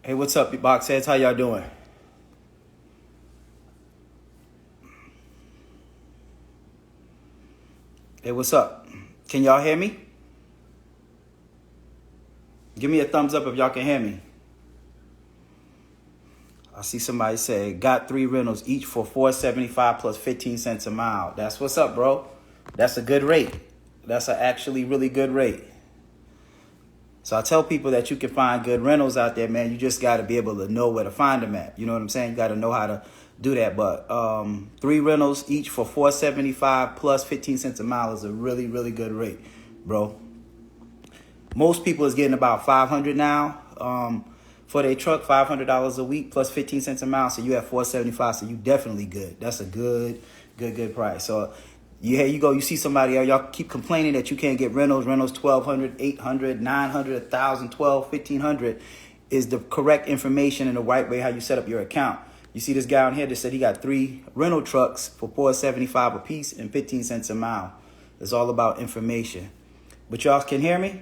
Hey, what's up, you box heads? How y'all doing? Hey, what's up? Can y'all hear me? Give me a thumbs up if y'all can hear me. I see somebody say, got 3 rentals, each for $4.75 plus 15 cents a mile. That's what's up, bro. That's a good rate. That's an actually really good rate. So I tell people that you can find good rentals out there, man. You just got to be able to know where to find them at. You know what I'm saying? You got to know how to do that. But 3 rentals each for $4.75 plus 15 cents a mile is a really, really good rate, bro. Most people is getting about $500 now for their truck, $500 a week plus 15 cents a mile. So you have $4.75. So you definitely good. That's a good price. So here you go. You see somebody, y'all keep complaining that you can't get rentals. Rentals $1,200, $800, $900, $1,000, $1,200, $1,500 is the correct information and the right way how you set up your account. You see this guy on here that said he got 3 rental trucks for $4.75 a piece and 15 cents a mile. It's all about information. But y'all can hear me?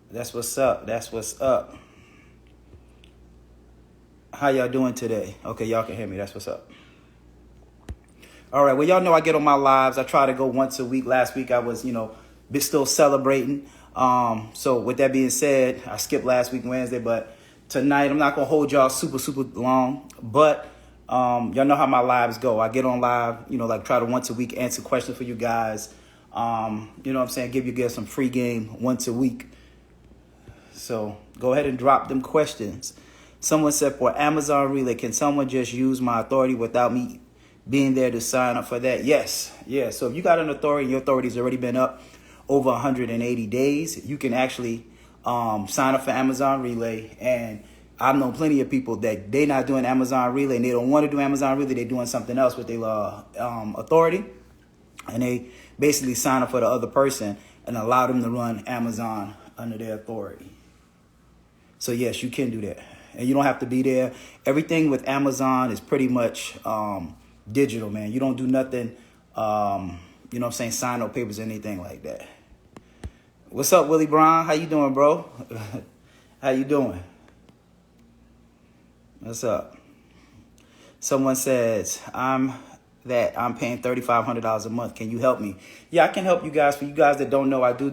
That's what's up. That's what's up. How y'all doing today? Okay, y'all can hear me. That's what's up. All right, well, y'all know I get on my lives. I try to go once a week. Last week I was, still celebrating. So with that being said, I skipped last week, Wednesday, but tonight I'm not going to hold y'all super long. But y'all know how my lives go. I get on live, try to once a week answer questions for you guys. You know what I'm saying? Give you guys some free game once a week. So go ahead and drop them questions. Someone said, for Amazon Relay, can someone just use my authority without me being there to sign up for that? Yes. Yeah. So if you got an authority, your authority's already been up over 180 days, you can actually sign up for Amazon Relay. And I've known plenty of people that they're not doing Amazon Relay and they don't want to do Amazon Relay. They're doing something else with their authority. And they basically sign up for the other person and allow them to run Amazon under their authority. So yes, you can do that. And you don't have to be there. Everything with Amazon is pretty much digital, man. You don't do nothing, sign no papers or anything like that. What's up, Willie Brown? How you doing, bro? How you doing? What's up? Someone says, I'm paying $3,500 a month. Can you help me? Yeah, I can help you guys. For you guys that don't know, I do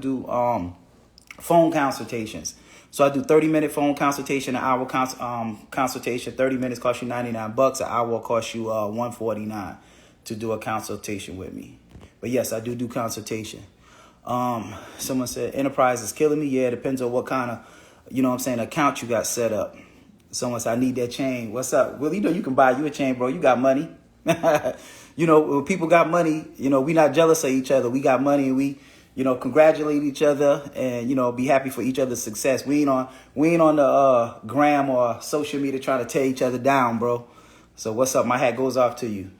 phone consultations. So I do 30-minute phone consultation, an hour consultation. 30 minutes cost you $99. An hour will cost you $149 to do a consultation with me. But yes, I do consultation. Someone said enterprise is killing me. Yeah, it depends on what kind of, account you got set up. Someone said I need that chain. What's up? Well, you can buy you a chain, bro. You got money. When people got money, we not jealous of each other. We got money and we congratulate each other and, be happy for each other's success. We ain't on the gram or social media trying to tear each other down, bro. So what's up? My hat goes off to you.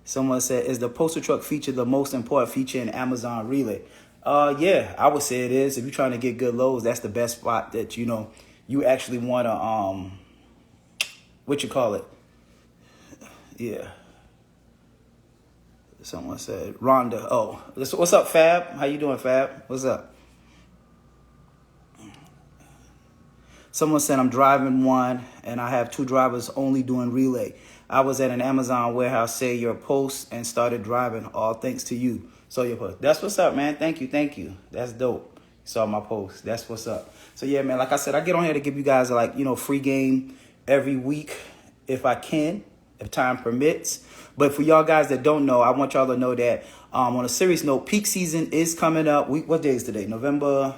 Someone said, is the postal truck feature the most important feature in Amazon Relay? Yeah, I would say it is. If you're trying to get good loads, that's the best spot that, you actually want to, Yeah. Someone said, Rhonda. Oh, what's up, Fab? How you doing, Fab? What's up? Someone said, I'm driving one, and I have 2 drivers only doing relay. I was at an Amazon warehouse, say your post, and started driving. All thanks to you. So your post. That's what's up, man. Thank you. That's dope. You saw my post. That's what's up. So, yeah, man, like I said, I get on here to give you guys, free game every week if I can, if time permits. But for y'all guys that don't know, I want y'all to know that on a serious note, peak season is coming up. What day is today? November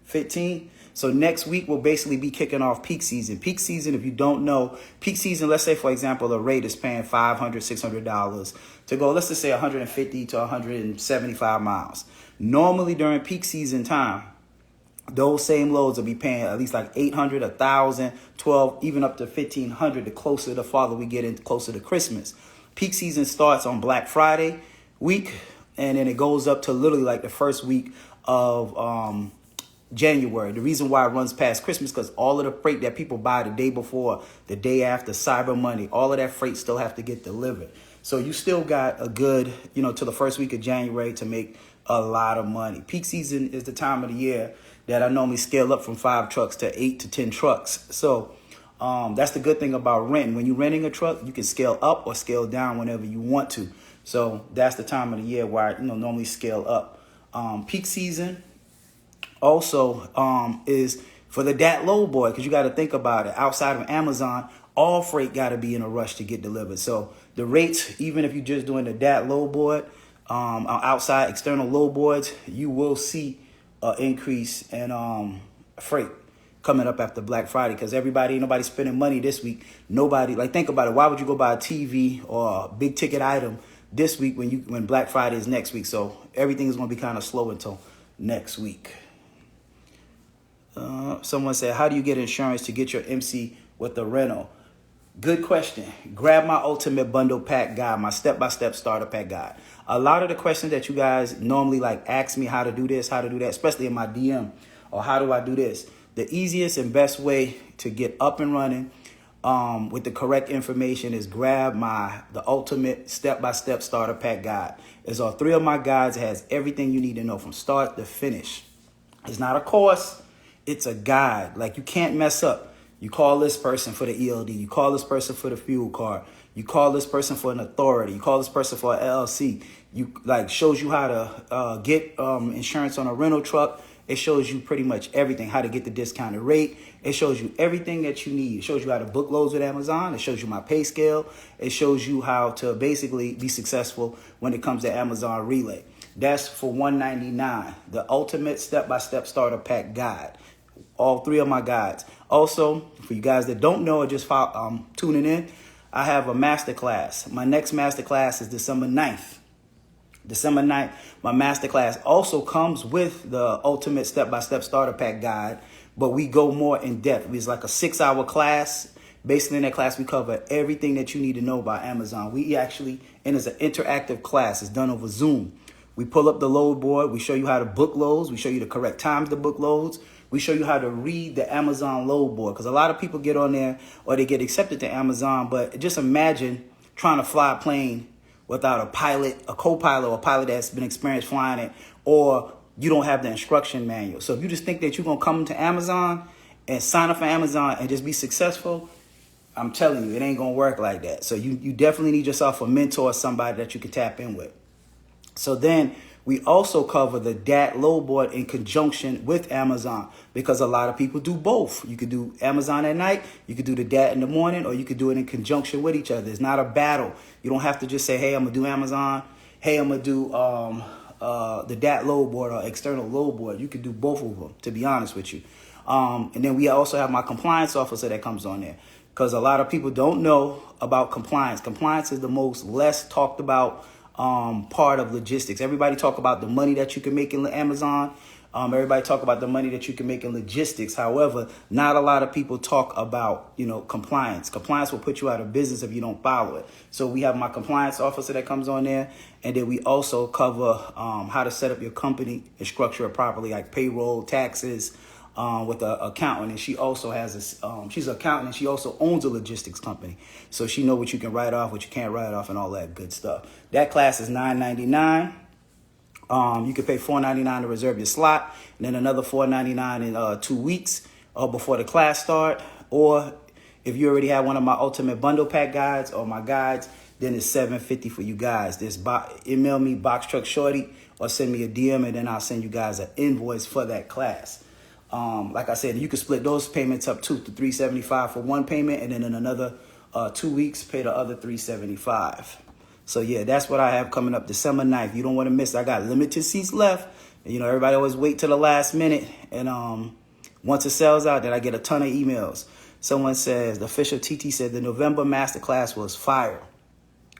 15th. So next week we'll basically be kicking off peak season. Peak season, if you don't know, peak season, let's say, for example, a rate is paying $500, $600 to go, let's just say 150 to 175 miles. Normally during peak season time, those same loads will be paying at least like $800, $1,000, $1,200, even up to $1,500 the closer the farther we get in, closer to Christmas. Peak season starts on Black Friday week, and then it goes up to literally like the first week of January. The reason why it runs past Christmas because all of the freight that people buy the day before, the day after, Cyber Monday, all of that freight still have to get delivered. So you still got a good, to the first week of January to make a lot of money. Peak season is the time of the year that I normally scale up from 5 trucks to 8 to 10 trucks. So that's the good thing about renting. When you're renting a truck, you can scale up or scale down whenever you want to. So that's the time of the year where I normally scale up. Peak season also is for the DAT low boy, because you got to think about it. Outside of Amazon, all freight got to be in a rush to get delivered. So the rates, even if you're just doing the DAT low board, outside external low boards, you will see an increase in freight coming up after Black Friday, because nobody spending money this week. Nobody, like, think about it. Why would you go buy a TV or a big ticket item this week when Black Friday is next week? So everything is going to be kind of slow until next week. Someone said, how do you get insurance to get your MC with the rental? Good question. Grab my ultimate bundle pack guide, my step-by-step starter pack guide. A lot of the questions that you guys normally like ask me how to do this, how to do that, especially in my DM, or how do I do this? The easiest and best way to get up and running with the correct information is grab the ultimate step-by-step starter pack guide. It's all 3 of my guides. It has everything you need to know from start to finish. It's not a course. It's a guide. Like, you can't mess up. You call this person for the ELD. You call this person for the fuel card. You call this person for an authority. You call this person for an LLC. Shows you how to get insurance on a rental truck. It shows you pretty much everything, how to get the discounted rate. It shows you everything that you need. It shows you how to book loads with Amazon. It shows you my pay scale. It shows you how to basically be successful when it comes to Amazon Relay. That's for $199, the ultimate step-by-step starter pack guide. All 3 of my guides. Also, for you guys that don't know or just tuning in, I have a masterclass. My next masterclass is December 9th. December 9th, my masterclass also comes with the ultimate step-by-step starter pack guide, but we go more in depth. It's like a 6-hour class. Basically, in that class, we cover everything that you need to know about Amazon. And it's an interactive class. It's done over Zoom. We pull up the load board. We show you how to book loads. We show you the correct times to book loads. We show you how to read the Amazon load board, because a lot of people get on there or they get accepted to Amazon, but just imagine trying to fly a plane without a pilot, a co-pilot, or a pilot that's been experienced flying it, or you don't have the instruction manual. So if you just think that you're going to come to Amazon and sign up for Amazon and just be successful, I'm telling you, it ain't going to work like that. So you definitely need yourself a mentor or somebody that you can tap in with. So then we also cover the DAT load board in conjunction with Amazon, because a lot of people do both. You could do Amazon at night, you could do the DAT in the morning, or you could do it in conjunction with each other. It's not a battle. You don't have to just say, hey, I'm going to do Amazon. Hey, I'm going to do the DAT load board or external load board. You could do both of them, to be honest with you. And then we also have my compliance officer that comes on there, because a lot of people don't know about compliance. Compliance is the most less talked about part of logistics. Everybody talk about the money that you can make in Amazon. Everybody talk about the money that you can make in logistics. However, not a lot of people talk about, compliance. Compliance will put you out of business if you don't follow it. So we have my compliance officer that comes on there. And then we also cover how to set up your company and structure it properly, like payroll, taxes, with an accountant. And she also has she's an accountant, and she also owns a logistics company. So she know what you can write off, what you can't write off, and all that good stuff. That class is $9.99. You can pay $4.99 to reserve your slot, and then another $4.99 in 2 weeks before the class start. Or if you already have one of my ultimate bundle pack guides or my guides, then it's $7.50 for you guys. Email me Box Truck Shawty or send me a DM, and then I'll send you guys an invoice for that class. Like I said, you can split those payments up to $375 for one payment, and then in another 2 weeks, pay the other $375. So yeah, that's what I have coming up December 9th. You don't want to miss. I got limited seats left. Everybody always wait till the last minute, and once it sells out, then I get a ton of emails. Someone says, the official TT said the November masterclass was fire,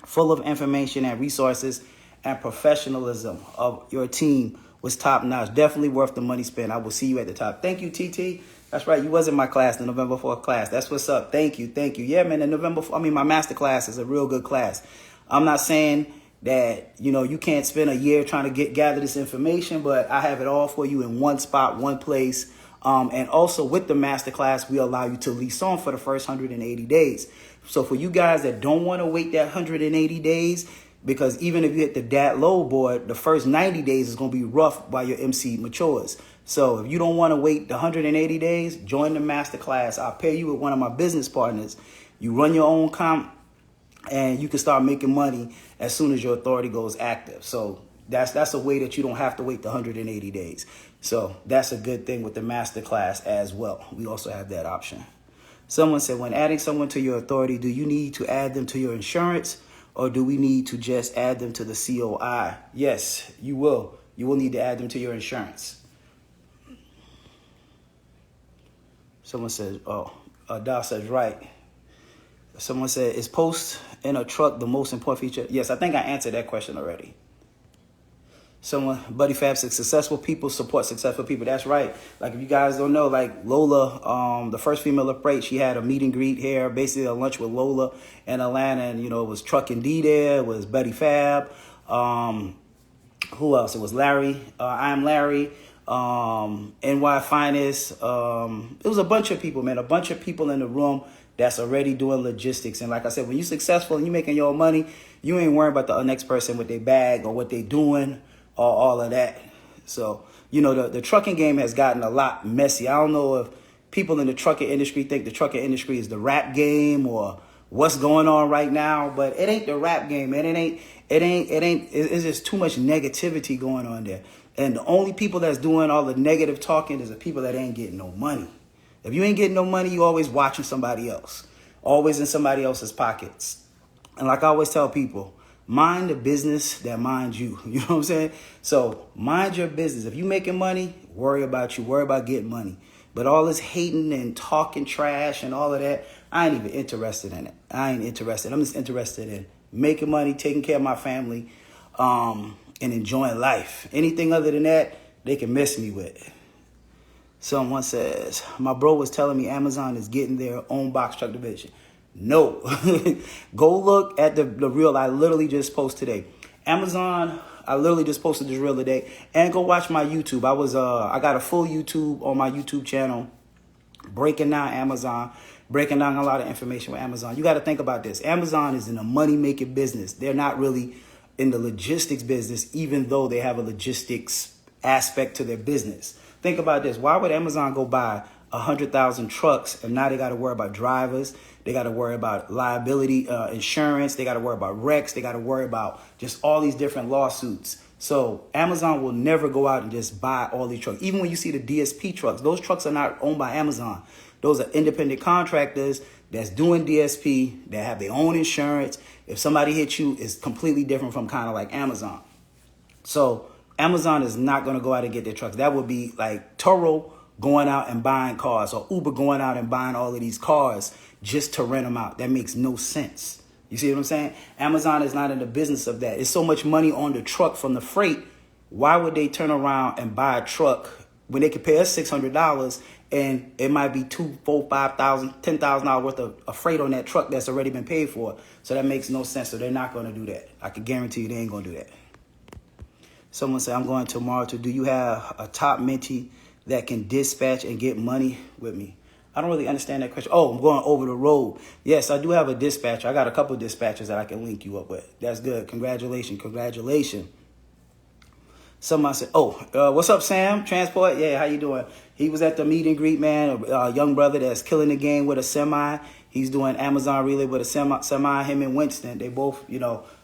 full of information and resources, and professionalism of your team was top notch. Definitely worth the money spent. I will see you at the top. Thank you, TT. That's right. You was in my class, the November 4th class. That's what's up. Thank you. Yeah, man. My master class is a real good class. I'm not saying that, you can't spend a year trying to gather this information, but I have it all for you in one spot, one place. And also with the masterclass, we allow you to lease on for the first 180 days. So for you guys that don't want to wait that 180 days, Because even if you hit the DAT low board, the first 90 days is going to be rough while your MC matures. So if you don't want to wait the 180 days, join the masterclass. I'll pair you with one of my business partners. You run your own comp, and you can start making money as soon as your authority goes active. So that's a way that you don't have to wait the 180 days. So that's a good thing with the masterclass as well. We also have that option. Someone said, when adding someone to your authority, do you need to add them to your insurance, or do we need to just add them to the COI? Yes, you will. You will need to add them to your insurance. Someone says, Dow says, right. Someone said, is post in a truck the most important feature? Yes, I think I answered that question already. Someone, Buddy Fab said, successful people support successful people. That's right. Like, if you guys don't know, like Lola, the first female of freight, she had a meet and greet here, basically a lunch with Lola in Atlanta. And, it was Truck and D there. It was Buddy Fab. Who else? It was Larry. I'm Larry. NY Finest. It was a bunch of people, man. A bunch of people in the room that's already doing logistics. And like I said, when you're successful and you're making your own money, you ain't worrying about the next person with their bag or what they doing or all of that. So, the trucking game has gotten a lot messy. I don't know if people in the trucking industry think the trucking industry is the rap game or what's going on right now, but it ain't the rap game, man. It's just too much negativity going on there. And the only people that's doing all the negative talking is the people that ain't getting no money. If you ain't getting no money, you always watching somebody else, always in somebody else's pockets. And like I always tell people, mind the business that minds you. You know what I'm saying? So mind your business. If you making money, worry about you. Worry about getting money. But all this hating and talking trash and all of that, I ain't even interested in it. I ain't interested. I'm just interested in making money, taking care of my family, and enjoying life. Anything other than that, they can mess me with. Someone says, my bro was telling me Amazon is getting their own box truck division. No. Go look at the reel I literally just posted today. Amazon, I literally just posted this reel today. And go watch my YouTube. I got a full YouTube on my YouTube channel breaking down Amazon, breaking down a lot of information with Amazon. You got to think about this. Amazon is in a money-making business. They're not really in the logistics business, even though they have a logistics aspect to their business. Think about this. Why would Amazon go buy 100,000 trucks and now they got to worry about drivers? They got to worry about liability insurance. They got to worry about wrecks. They got to worry about just all these different lawsuits. So Amazon will never go out and just buy all these trucks. Even when you see the DSP trucks, those trucks are not owned by Amazon. Those are independent contractors that's doing DSP, that have their own insurance. If somebody hits you, it's completely different from kind of like Amazon. So Amazon is not going to go out and get their trucks. That would be like Turo going out and buying cars, or Uber going out and buying all of these cars just to rent them out. That makes no sense. You see what I'm saying? Amazon is not in the business of that. It's so much money on the truck from the freight. Why would they turn around and buy a truck when they could pay us $600 and it might be $2,000, $4,000, $5,000, $10,000 worth of freight on that truck that's already been paid for? So that makes no sense. So they're not going to do that. I can guarantee you they ain't going to do that. Someone said, I'm going tomorrow to, do you have a top mentee that can dispatch and get money with me? I don't really understand that question. Oh, I'm going over the road. Yes, I do have a dispatcher. I got a couple of dispatchers that I can link you up with. That's good. Congratulations. Somebody said, what's up, Sam? Transport? Yeah, how you doing? He was at the meet and greet, man. A young brother that's killing the game with a semi. He's doing Amazon relay with a semi. Him and Winston, they both,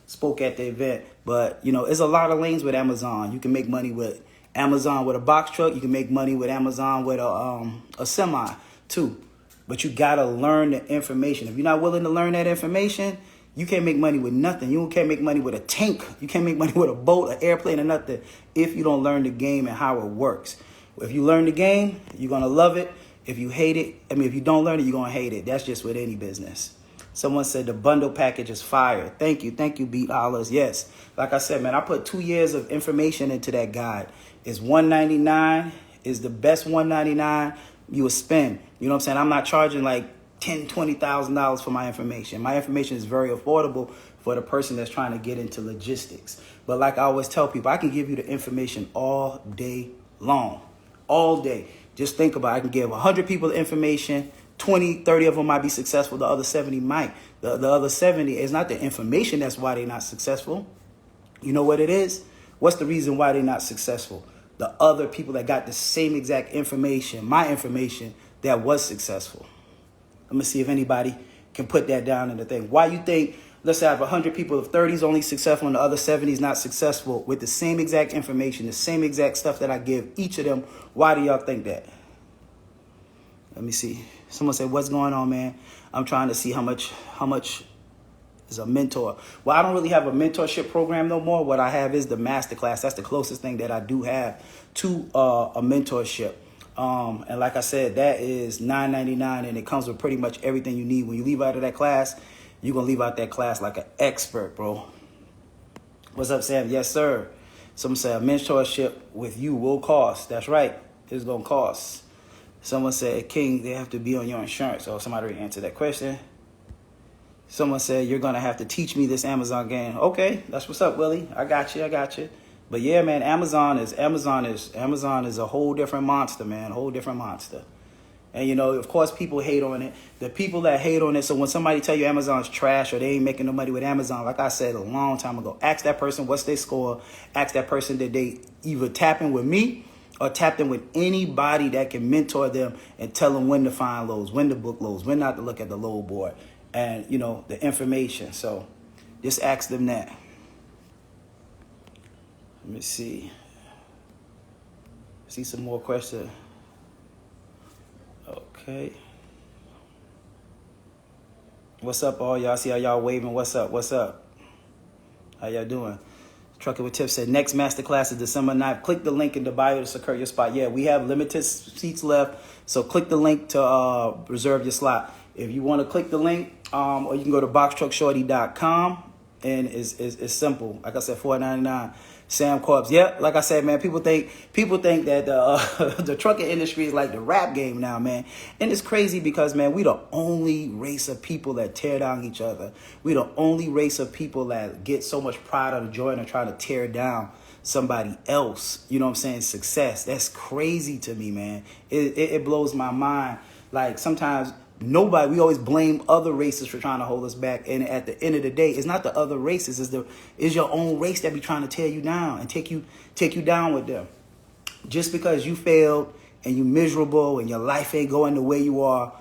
spoke at the event. But, there's a lot of lanes with Amazon. You can make money with Amazon with a box truck. You can make money with Amazon with a semi too. But you got to learn the information. If you're not willing to learn that information, you can't make money with nothing. You can't make money with a tank. You can't make money with a boat, an airplane, or nothing if you don't learn the game and how it works. If you learn the game, you're going to love it. If you hate it, if you don't learn it, you're going to hate it. That's just with any business. Someone said the bundle package is fire. Thank you, Beat Hollers. Yes, like I said, man, I put 2 years of information into that guide. It's $199. Is the best $199 you would spend. You know what I'm saying? I'm not charging like $10,000, $20,000 for my information. My information is very affordable for the person that's trying to get into logistics. But like I always tell people, I can give you the information all day long. All day. Just think about it. I can give 100 people the information 20, 30 of them might be successful. The other 70 might. The other 70 is not the information that's why they're not successful. You know what it is? What's the reason why they're not successful? The other people that got the same exact information, my information, that was successful. Let me see if anybody can put that down in the thing. Why you think, let's say I have 100 people, if 30 is only successful and the other 70 is not successful with the same exact information, the same exact stuff that I give each of them, why do y'all think that? Let me see. Someone said, what's going on, man? I'm trying to see how much is a mentor. Well, I don't really have a mentorship program no more. What I have is the masterclass. That's the closest thing that I do have to a mentorship. And like I said, that is $9.99, and it comes with pretty much everything you need. When you leave out of that class, you're going to leave out that class like an expert, bro. What's up, Sam? Yes, sir. Someone said a mentorship with you will cost. That's right. It's going to cost. Someone said, King, they have to be on your insurance. Oh, somebody already answered that question. Someone said, you're going to have to teach me this Amazon game. Okay, that's what's up, Willie. I got you. But yeah, man, Amazon is a whole different monster, man. A whole different monster. And, you know, of course, people hate on it. The people that hate on it, so when somebody tell you Amazon's trash or they ain't making no money with Amazon, like I said a long time ago, ask that person what's their score. Ask that person that they either tap in with me or tap in with anybody that can mentor them and tell them when to find lows, when to book lows, when not to look at the low board, and, you know, the information. So just ask them that. Let me see. See some more questions. Okay. What's up, all y'all? See how y'all waving? What's up? How y'all doing? Trucking with Tips said, next masterclass is December 9th. Click the link in the bio to secure your spot. Yeah, we have limited seats left, so click the link to reserve your slot. If you want to click the link, or you can go to boxtruckshawty.com, and it's simple. Like I said, $4.99. Sam Corps. Yeah, like I said, man, people think that the trucking industry is like the rap game now, man. And it's crazy because, man, we the only race of people that tear down each other. We the only race of people that get so much pride out of joy and trying to tear down somebody else. You know what I'm saying? Success. That's crazy to me, man. It blows my mind. Like sometimes we always blame other races for trying to hold us back, and at the end of the day, it's not the other races, it's your own race that be trying to tear you down and take you down with them. Just because you failed and you miserable and your life ain't going the way you are,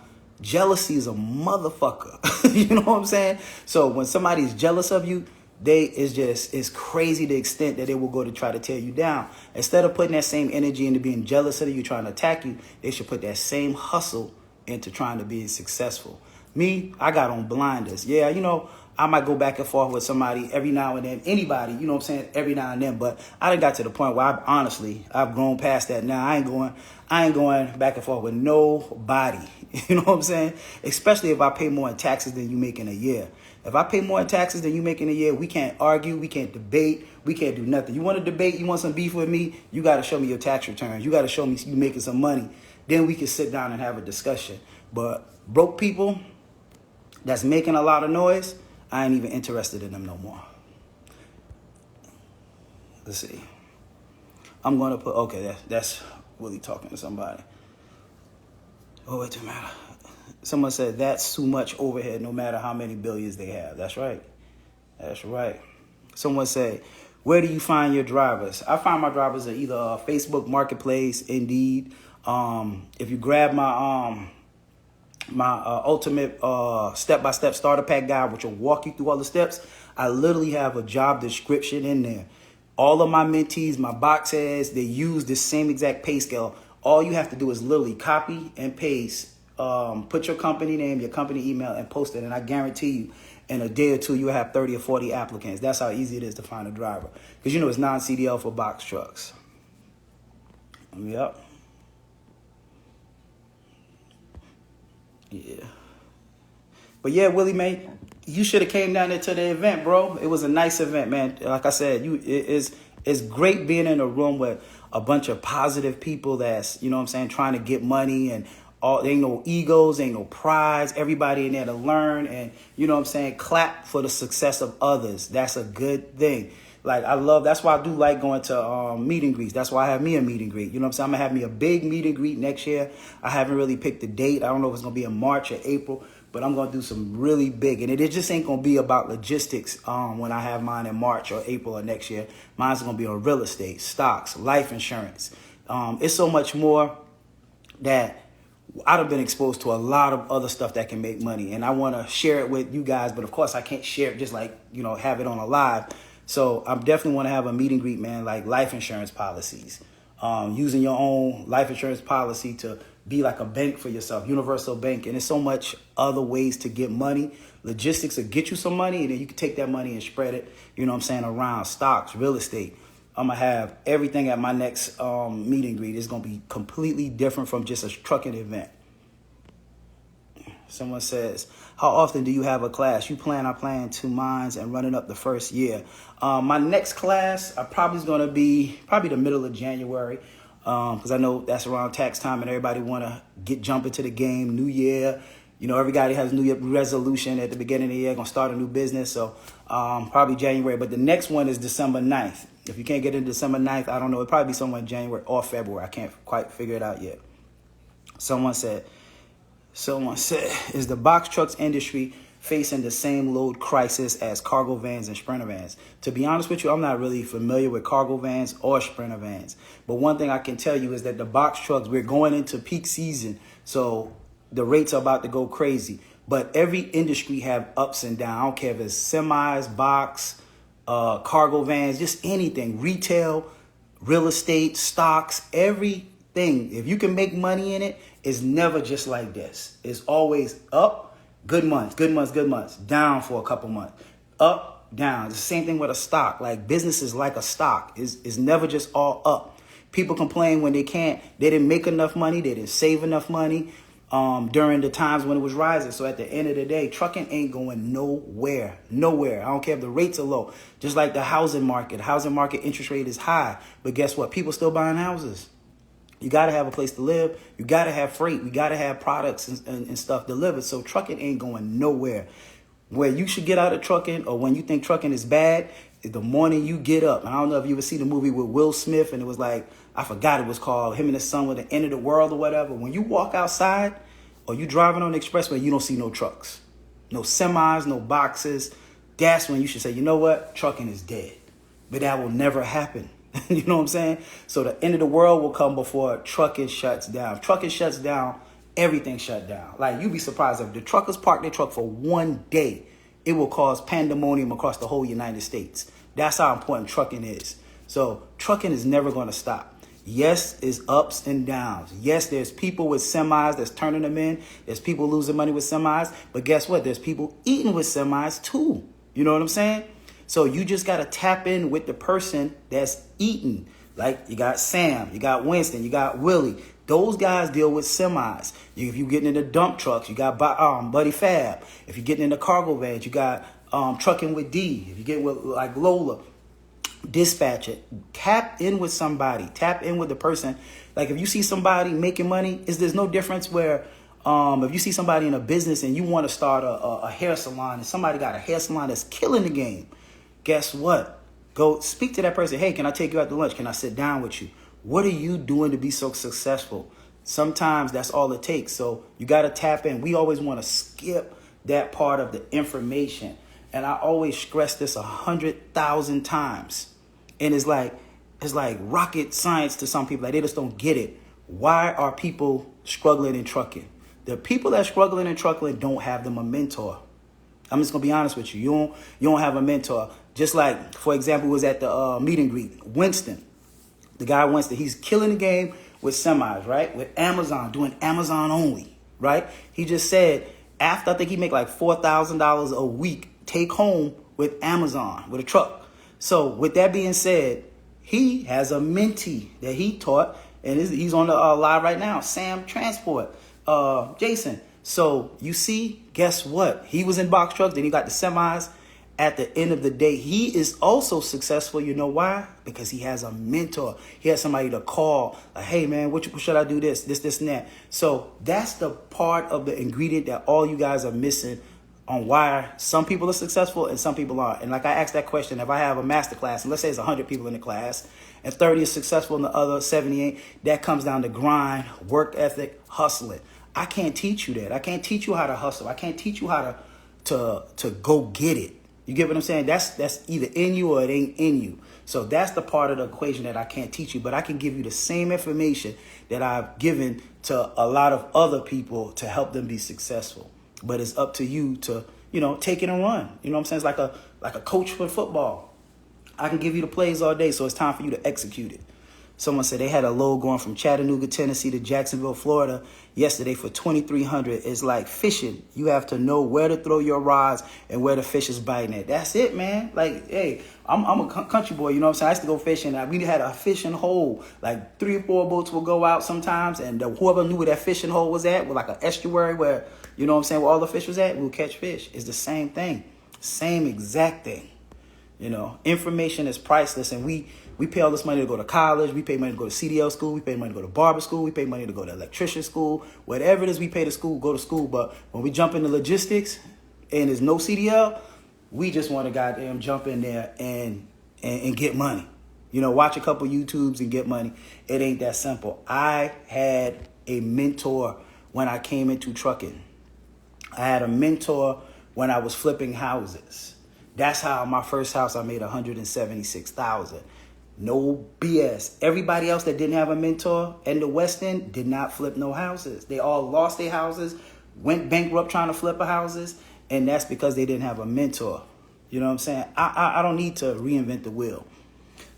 jealousy is a motherfucker. You know what I'm saying? So when somebody's jealous of you, it's crazy the extent that they will go to try to tear you down. Instead of putting that same energy into being jealous of you, trying to attack you, they should put that same hustle into trying to be successful. Me, I got on blinders. Yeah, you know, I might go back and forth with somebody every now and then. Anybody, you know what I'm saying, every now and then. But I done got to the point where I've grown past that now. I ain't going back and forth with nobody. You know what I'm saying? Especially if I pay more in taxes than you make in a year. If I pay more in taxes than you make in a year, we can't argue, we can't debate, we can't do nothing. You want to debate, you want some beef with me, you got to show me your tax returns. You got to show me you making some money. Then we can sit down and have a discussion. But broke people that's making a lot of noise, I ain't even interested in them no more. Let's see. I'm going to put, okay, that's Willie talking to somebody. Oh, it doesn't matter. Someone said that's too much overhead no matter how many billions they have. That's right. That's right. Someone said, where do you find your drivers? I find my drivers at either Facebook Marketplace, Indeed. If you grab my ultimate step-by-step starter pack guide, which will walk you through all the steps, I literally have a job description in there. All of my mentees, my box heads, they use the same exact pay scale. All you have to do is literally copy and paste, put your company name, your company email, and post it. And I guarantee you, in a day or two, you'll have 30 or 40 applicants. That's how easy it is to find a driver. Because, you know, it's non-CDL for box trucks. Yep. Yeah. But yeah, Willie, man, you should have came down there to the event, bro. It was a nice event, man. Like I said, it's great being in a room with a bunch of positive people that's, you know what I'm saying, trying to get money, and all, ain't no egos, ain't no prides. Everybody in there to learn and, you know what I'm saying, clap for the success of others. That's a good thing. Like, I love, that's why I do like going to meet and greets. That's why I have me a meet and greet. You know what I'm saying? I'm going to have me a big meet and greet next year. I haven't really picked the date. I don't know if it's going to be in March or April, but I'm going to do some really big. And it just ain't going to be about logistics when I have mine in March or April or next year. Mine's going to be on real estate, stocks, life insurance. It's so much more that I've been exposed to a lot of other stuff that can make money. And I want to share it with you guys. But, of course, I can't share it just like, you know, have it on a live. So I definitely want to have a meet and greet, man, like life insurance policies. Using your own life insurance policy to be like a bank for yourself, universal bank. And there's so much other ways to get money. Logistics will get you some money, and then you can take that money and spread it, you know what I'm saying, around stocks, real estate. I'm going to have everything at my next meet and greet. It's going to be completely different from just a trucking event. Someone says, how often do you have a class? I plan 2 mines and running up the first year. My next class probably is going to be the middle of January because I know that's around tax time and everybody want to jump into the game. New year, you know, everybody has New Year resolution at the beginning of the year, going to start a new business. So probably January. But the next one is December 9th. If you can't get into December 9th, I don't know. It'll probably be somewhere in January or February. I can't quite figure it out yet. Someone said, is the box trucks industry facing the same load crisis as cargo vans and sprinter vans? To be honest with you, I'm not really familiar with cargo vans or sprinter vans. But one thing I can tell you is that the box trucks, we're going into peak season. So the rates are about to go crazy. But every industry have ups and downs. I don't care if it's semis, box, cargo vans, just anything. Retail, real estate, stocks, everything. If you can make money in it, it's never just like this. It's always up, good months, down for a couple months, up, down. It's the same thing with a stock. Like business is like a stock. It's never just all up. People complain when they didn't make enough money, they didn't save enough money during the times when it was rising. So at the end of the day, trucking ain't going nowhere. I don't care if the rates are low. Just like the housing market. Housing market interest rate is high. But guess what? People still buying houses. You got to have a place to live. You got to have freight. We got to have products and stuff delivered. So trucking ain't going nowhere. Where you should get out of trucking, or when you think trucking is bad, is the morning you get up. And I don't know if you ever see the movie with Will Smith, and it was like, I forgot it was called, him and his son were the end of the world or whatever. When you walk outside or you driving on the expressway, you don't see no trucks, no semis, no boxes. That's when you should say, you know what? Trucking is dead. But that will never happen. You know what I'm saying? So the end of the world will come before trucking shuts down. If trucking shuts down, everything shut down. Like, you'd be surprised if the truckers park their truck for one day, it will cause pandemonium across the whole United States. That's how important trucking is. So trucking is never going to stop. Yes, it's ups and downs. Yes, there's people with semis that's turning them in. There's people losing money with semis. But guess what? There's people eating with semis too. You know what I'm saying? So you just got to tap in with the person that's eating. Like, you got Sam, you got Winston, you got Willie. Those guys deal with semis. If you're getting into dump trucks, you got Buddy Fab. If you're getting into cargo vans, you got trucking with D. If you get with like Lola, dispatcher. Tap in with somebody. Tap in with the person. Like, if you see somebody making money, there's no difference where if you see somebody in a business and you want to start a hair salon and somebody got a hair salon that's killing the game. Guess what? Go speak to that person. Hey, can I take you out to lunch? Can I sit down with you? What are you doing to be so successful? Sometimes that's all it takes. So you got to tap in. We always want to skip that part of the information. And I always stress this 100,000 times. And it's like rocket science to some people. Like, they just don't get it. Why are people struggling in trucking? The people that are struggling in trucking don't have them a mentor. I'm just going to be honest with you. You don't have a mentor. Just like, for example, was at the meet and greet. Winston, the guy Winston, he's killing the game with semis, right? With Amazon, doing Amazon only, right? He just said, after I think he make like $4,000 a week take home with Amazon, with a truck. So with that being said, he has a mentee that he taught, and he's on the live right now, Sam Transport, Jason. So you see, guess what? He was in box trucks, then he got the semis. At the end of the day, he is also successful. You know why? Because he has a mentor. He has somebody to call. Like, hey, man, what should I do this, and that? So that's the part of the ingredient that all you guys are missing on why some people are successful and some people aren't. And like I asked that question, if I have a master class, and let's say it's 100 people in the class, and 30 is successful and the other 78, that comes down to grind, work ethic, hustling. I can't teach you that. I can't teach you how to hustle. I can't teach you how to go get it. You get what I'm saying? That's either in you or it ain't in you. So that's the part of the equation that I can't teach you, but I can give you the same information that I've given to a lot of other people to help them be successful. But it's up to you to, take it and run. You know what I'm saying? It's like a coach for football. I can give you the plays all day, so it's time for you to execute it. Someone said they had a load going from Chattanooga, Tennessee to Jacksonville, Florida yesterday for $2,300. It's like fishing. You have to know where to throw your rods and where the fish is biting at. That's it, man. Like, hey, I'm a country boy, you know what I'm saying? I used to go fishing. We had a fishing hole. Like 3 or 4 boats would go out sometimes, and whoever knew where that fishing hole was at, with like an estuary where, you know what I'm saying, where all the fish was at, we'll catch fish. It's the same thing. Same exact thing. Information is priceless, and we pay all this money to go to college. We pay money to go to CDL school. We pay money to go to barber school. We pay money to go to electrician school. Whatever it is we pay to school, go to school. But when we jump into logistics and there's no CDL, we just want to goddamn jump in there and get money. Watch a couple YouTubes and get money. It ain't that simple. I had a mentor when I came into trucking. I had a mentor when I was flipping houses. That's how my first house I made $176,000. No BS. Everybody else that didn't have a mentor in the West End did not flip no houses. They all lost their houses, went bankrupt trying to flip houses, and that's because they didn't have a mentor. You know what I'm saying? I don't need to reinvent the wheel.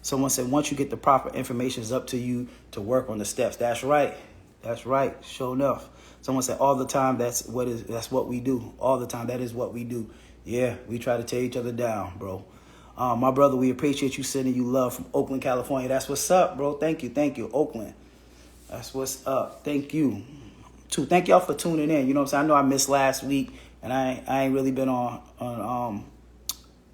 Someone said once you get the proper information, it's up to you to work on the steps. That's right. That's right. Sure enough. Someone said all the time that's what we do. All the time. That is what we do. Yeah, we try to tear each other down, bro. My brother, we appreciate you sending you love from Oakland, California. That's what's up, bro. Thank you, Oakland. That's what's up. Thank you. Thank y'all for tuning in. You know what I'm saying? I know I missed last week, and I ain't really been on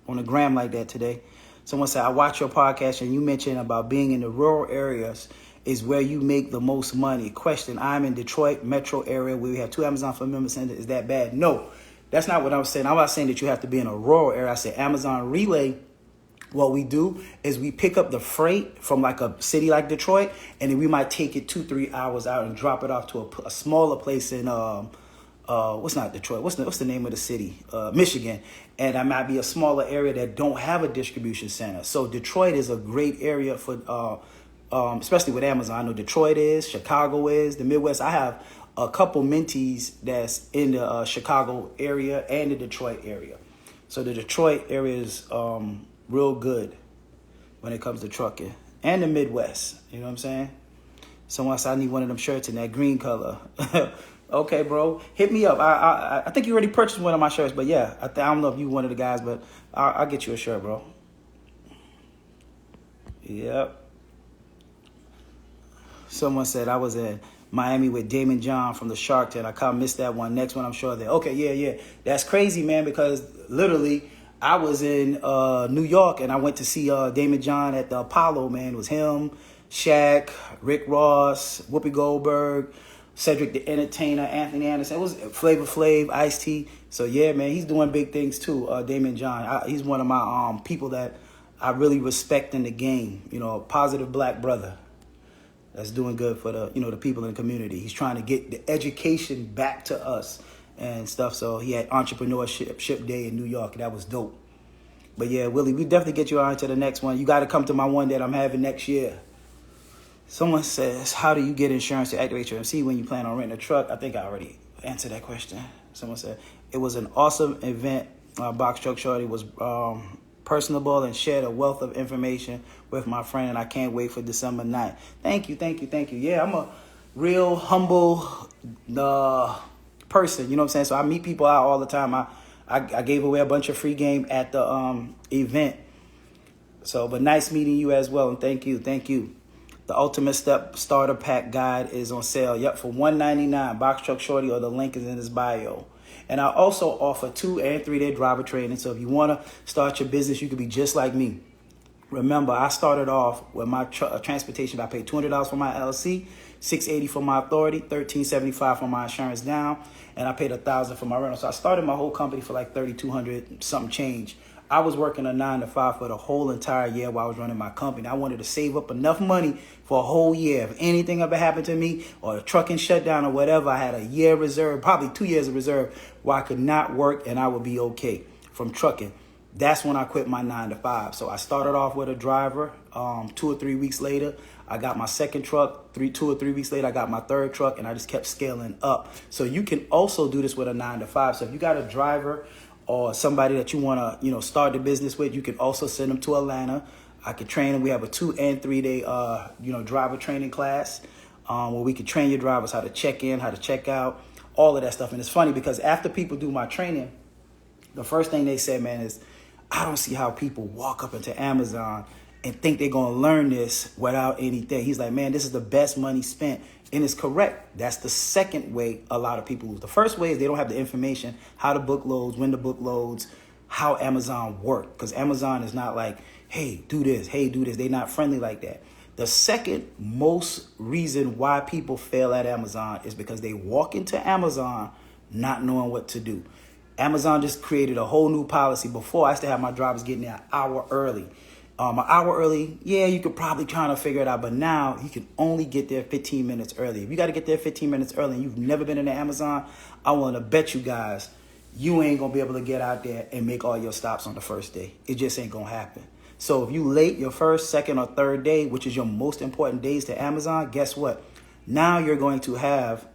the gram like that today. Someone said, I watch your podcast, and you mentioned about being in the rural areas is where you make the most money. Question, I'm in Detroit metro area where we have 2 Amazon fulfillment centers. Is that bad? No. That's not what I'm saying. I'm not saying that you have to be in a rural area. I said Amazon Relay, what we do is we pick up the freight from like a city like Detroit, and then we might take it 2-3 hours out and drop it off to a smaller place in, what's not Detroit? What's the name of the city? Michigan. And that might be a smaller area that don't have a distribution center. So Detroit is a great area for, especially with Amazon. I know Detroit is, Chicago is, the Midwest. I have a couple mentees that's in the Chicago area and the Detroit area. So the Detroit area is real good when it comes to trucking. And the Midwest, you know what I'm saying? Someone said, I need one of them shirts in that green color. Okay, bro. Hit me up. I think you already purchased one of my shirts, but yeah, I don't know if you one of the guys, but I'll get you a shirt, bro. Yep. Someone said I was in Miami with Damon John from the Shark Tank. I kind of missed that one. Next one, I'm sure there. Okay, yeah. That's crazy, man, because literally I was in New York and I went to see Damon John at the Apollo, man. It was him, Shaq, Rick Ross, Whoopi Goldberg, Cedric the Entertainer, Anthony Anderson. It was Flavor Flav, Ice-T. So, yeah, man, he's doing big things too, Damon John. He's one of my people that I really respect in the game. A positive black brother that's doing good for the people in the community. He's trying to get the education back to us and stuff. So he had Entrepreneurship Day in New York. That was dope. But yeah, Willie, we definitely get you on to the next one. You got to come to my one that I'm having next year. Someone says, how do you get insurance to activate your MC when you plan on renting a truck? I think I already answered that question. Someone said, it was an awesome event. Box Truck Shawty was personable and shared a wealth of information with my friend, and I can't wait for December 9th. Thank you. Yeah, I'm a real humble person, you know what I'm saying? So I meet people out all the time. I gave away a bunch of free game at the event. So, but nice meeting you as well, and thank you. The Ultimate Step Starter Pack Guide is on sale. Yep, for $199. Box Truck Shawty, or the link is in his bio. And I also offer 2 and 3-day driver training. So if you want to start your business, you could be just like me. Remember, I started off with my transportation. I paid $200 for my LLC. $680 for my authority, $1,375 for my insurance down, and I paid $1,000 for my rental. So I started my whole company for like $3,200 something change. I was working a 9 to 5 for the whole entire year while I was running my company. I wanted to save up enough money for a whole year. If anything ever happened to me or a trucking shutdown or whatever, I had a year reserve, probably 2 years of reserve, where I could not work and I would be okay from trucking. That's when I quit my 9 to 5. So I started off with a driver. 2 or 3 weeks later, I got my second truck. 2 or 3 weeks later, I got my third truck, and I just kept scaling up. So you can also do this with a 9 to 5. So if you got a driver or somebody that you want to, start the business with, you can also send them to Atlanta. I could train them. We have a 2 and 3 day, driver training class where we can train your drivers how to check in, how to check out, all of that stuff. And it's funny because after people do my training, the first thing they said, man, is I don't see how people walk up into Amazon and think they're going to learn this without anything. He's like, man, this is the best money spent. And it's correct. That's the second way a lot of people lose. The first way is they don't have the information, how to book loads, when to book loads, how Amazon works. Because Amazon is not like, hey, do this, hey, do this. They're not friendly like that. The second most reason why people fail at Amazon is because they walk into Amazon not knowing what to do. Amazon just created a whole new policy. Before, I used to have my drivers getting there an hour early. An hour early, yeah, you could probably try to figure it out, but now you can only get there 15 minutes early. If you got to get there 15 minutes early and you've never been into Amazon, I want to bet you guys you ain't going to be able to get out there and make all your stops on the first day. It just ain't going to happen. So if you late your first, second, or third day, which is your most important days to Amazon, guess what? Now you're going to have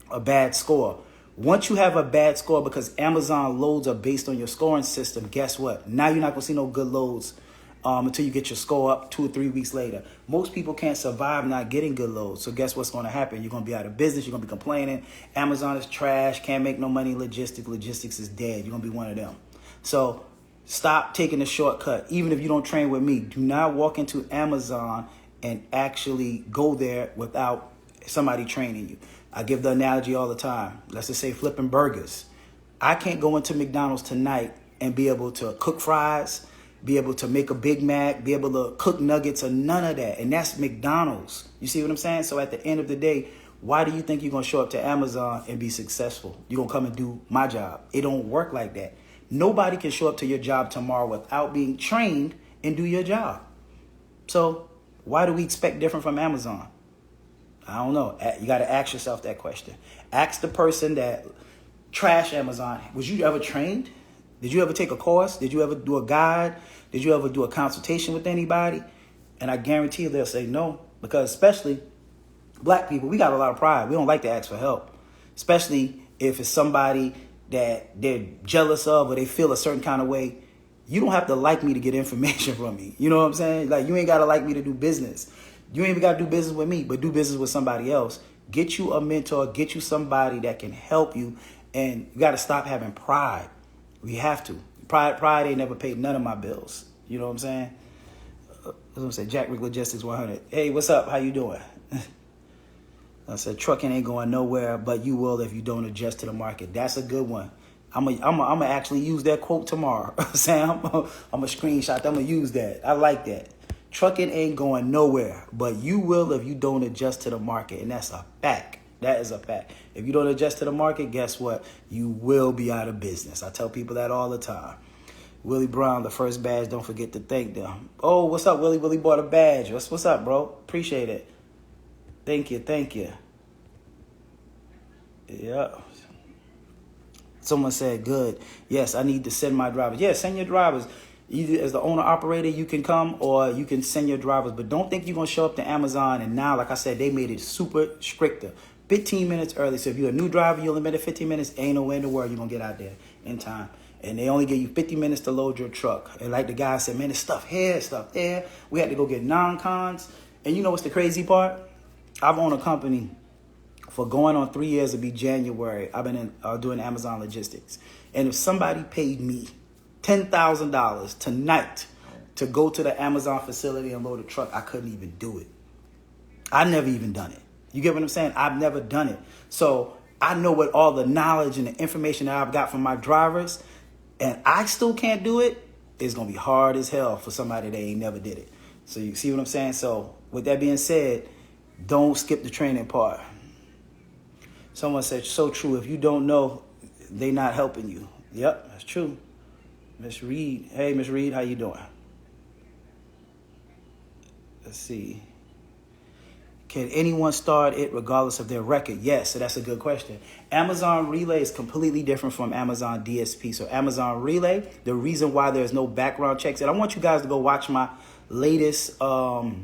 a bad score. Once you have a bad score, because Amazon loads are based on your scoring system, guess what? Now you're not going to see no good loads until you get your score up 2 or 3 weeks later. Most people can't survive not getting good loads. So guess what's going to happen? You're going to be out of business. You're going to be complaining. Amazon is trash. Can't make no money in logistics. Logistics is dead. You're going to be one of them. So stop taking the shortcut. Even if you don't train with me, do not walk into Amazon and actually go there without somebody training you. I give the analogy all the time. Let's just say flipping burgers. I can't go into McDonald's tonight and be able to cook fries, be able to make a Big Mac, be able to cook nuggets, or none of that. And that's McDonald's. You see what I'm saying? So at the end of the day, why do you think you're going to show up to Amazon and be successful? You're going to come and do my job. It don't work like that. Nobody can show up to your job tomorrow without being trained and do your job. So why do we expect different from Amazon? I don't know. You got to ask yourself that question. Ask the person that trashed Amazon. Was you ever trained? Did you ever take a course? Did you ever do a guide? Did you ever do a consultation with anybody? And I guarantee you they'll say no, because especially black people, we got a lot of pride. We don't like to ask for help, especially if it's somebody that they're jealous of or they feel a certain kind of way. You don't have to like me to get information from me. You know what I'm saying? Like, you ain't got to like me to do business. You ain't even got to do business with me, but do business with somebody else. Get you a mentor, get you somebody that can help you, and you got to stop having pride. We have to. Pride ain't never paid none of my bills. You know what I'm saying? I was going to say, Jack Rick Logistics 100. Hey, what's up? How you doing? I said, trucking ain't going nowhere, but you will if you don't adjust to the market. That's a good one. I'm gonna actually use that quote tomorrow. Sam, I'm a screenshot. I'm going to use that. I like that. Trucking ain't going nowhere, but you will if you don't adjust to the market. And that's a fact. That is a fact. If you don't adjust to the market, guess what? You will be out of business. I tell people that all the time. Willie Brown, the first badge, don't forget to thank them. Oh, what's up, Willie? Willie bought a badge. What's up, bro? Appreciate it. Thank you. Yeah. Someone said, good. Yes, I need to send my drivers. Yeah, send your drivers. Either as the owner-operator, you can come, or you can send your drivers. But don't think you're going to show up to Amazon, and now, like I said, they made it super stricter. 15 minutes early. So if you're a new driver, you'll limit it 15 minutes. Ain't no way in the world you're going to get out there in time. And they only give you 50 minutes to load your truck. And like the guy said, man, there's stuff here, stuff there. We had to go get non-cons. And you know what's the crazy part? I've owned a company for going on 3 years. It'll be January. I've been doing Amazon logistics. And if somebody paid me $10,000 tonight to go to the Amazon facility and load a truck, I couldn't even do it. I never even done it. You get what I'm saying? I've never done it. So I know what all the knowledge and the information that I've got from my drivers, and I still can't do it. It's going to be hard as hell for somebody that ain't never did it. So you see what I'm saying? So with that being said, Don't skip the training part. Someone said, so true. If you don't know, they not helping you. Yep, that's true. Miss Reed. Hey, Miss Reed, how you doing? Let's see. Can anyone start it regardless of their record? Yes, so that's a good question. Amazon Relay is completely different from Amazon DSP. So Amazon Relay, the reason why there's no background checks, and I want you guys to go watch my latest podcast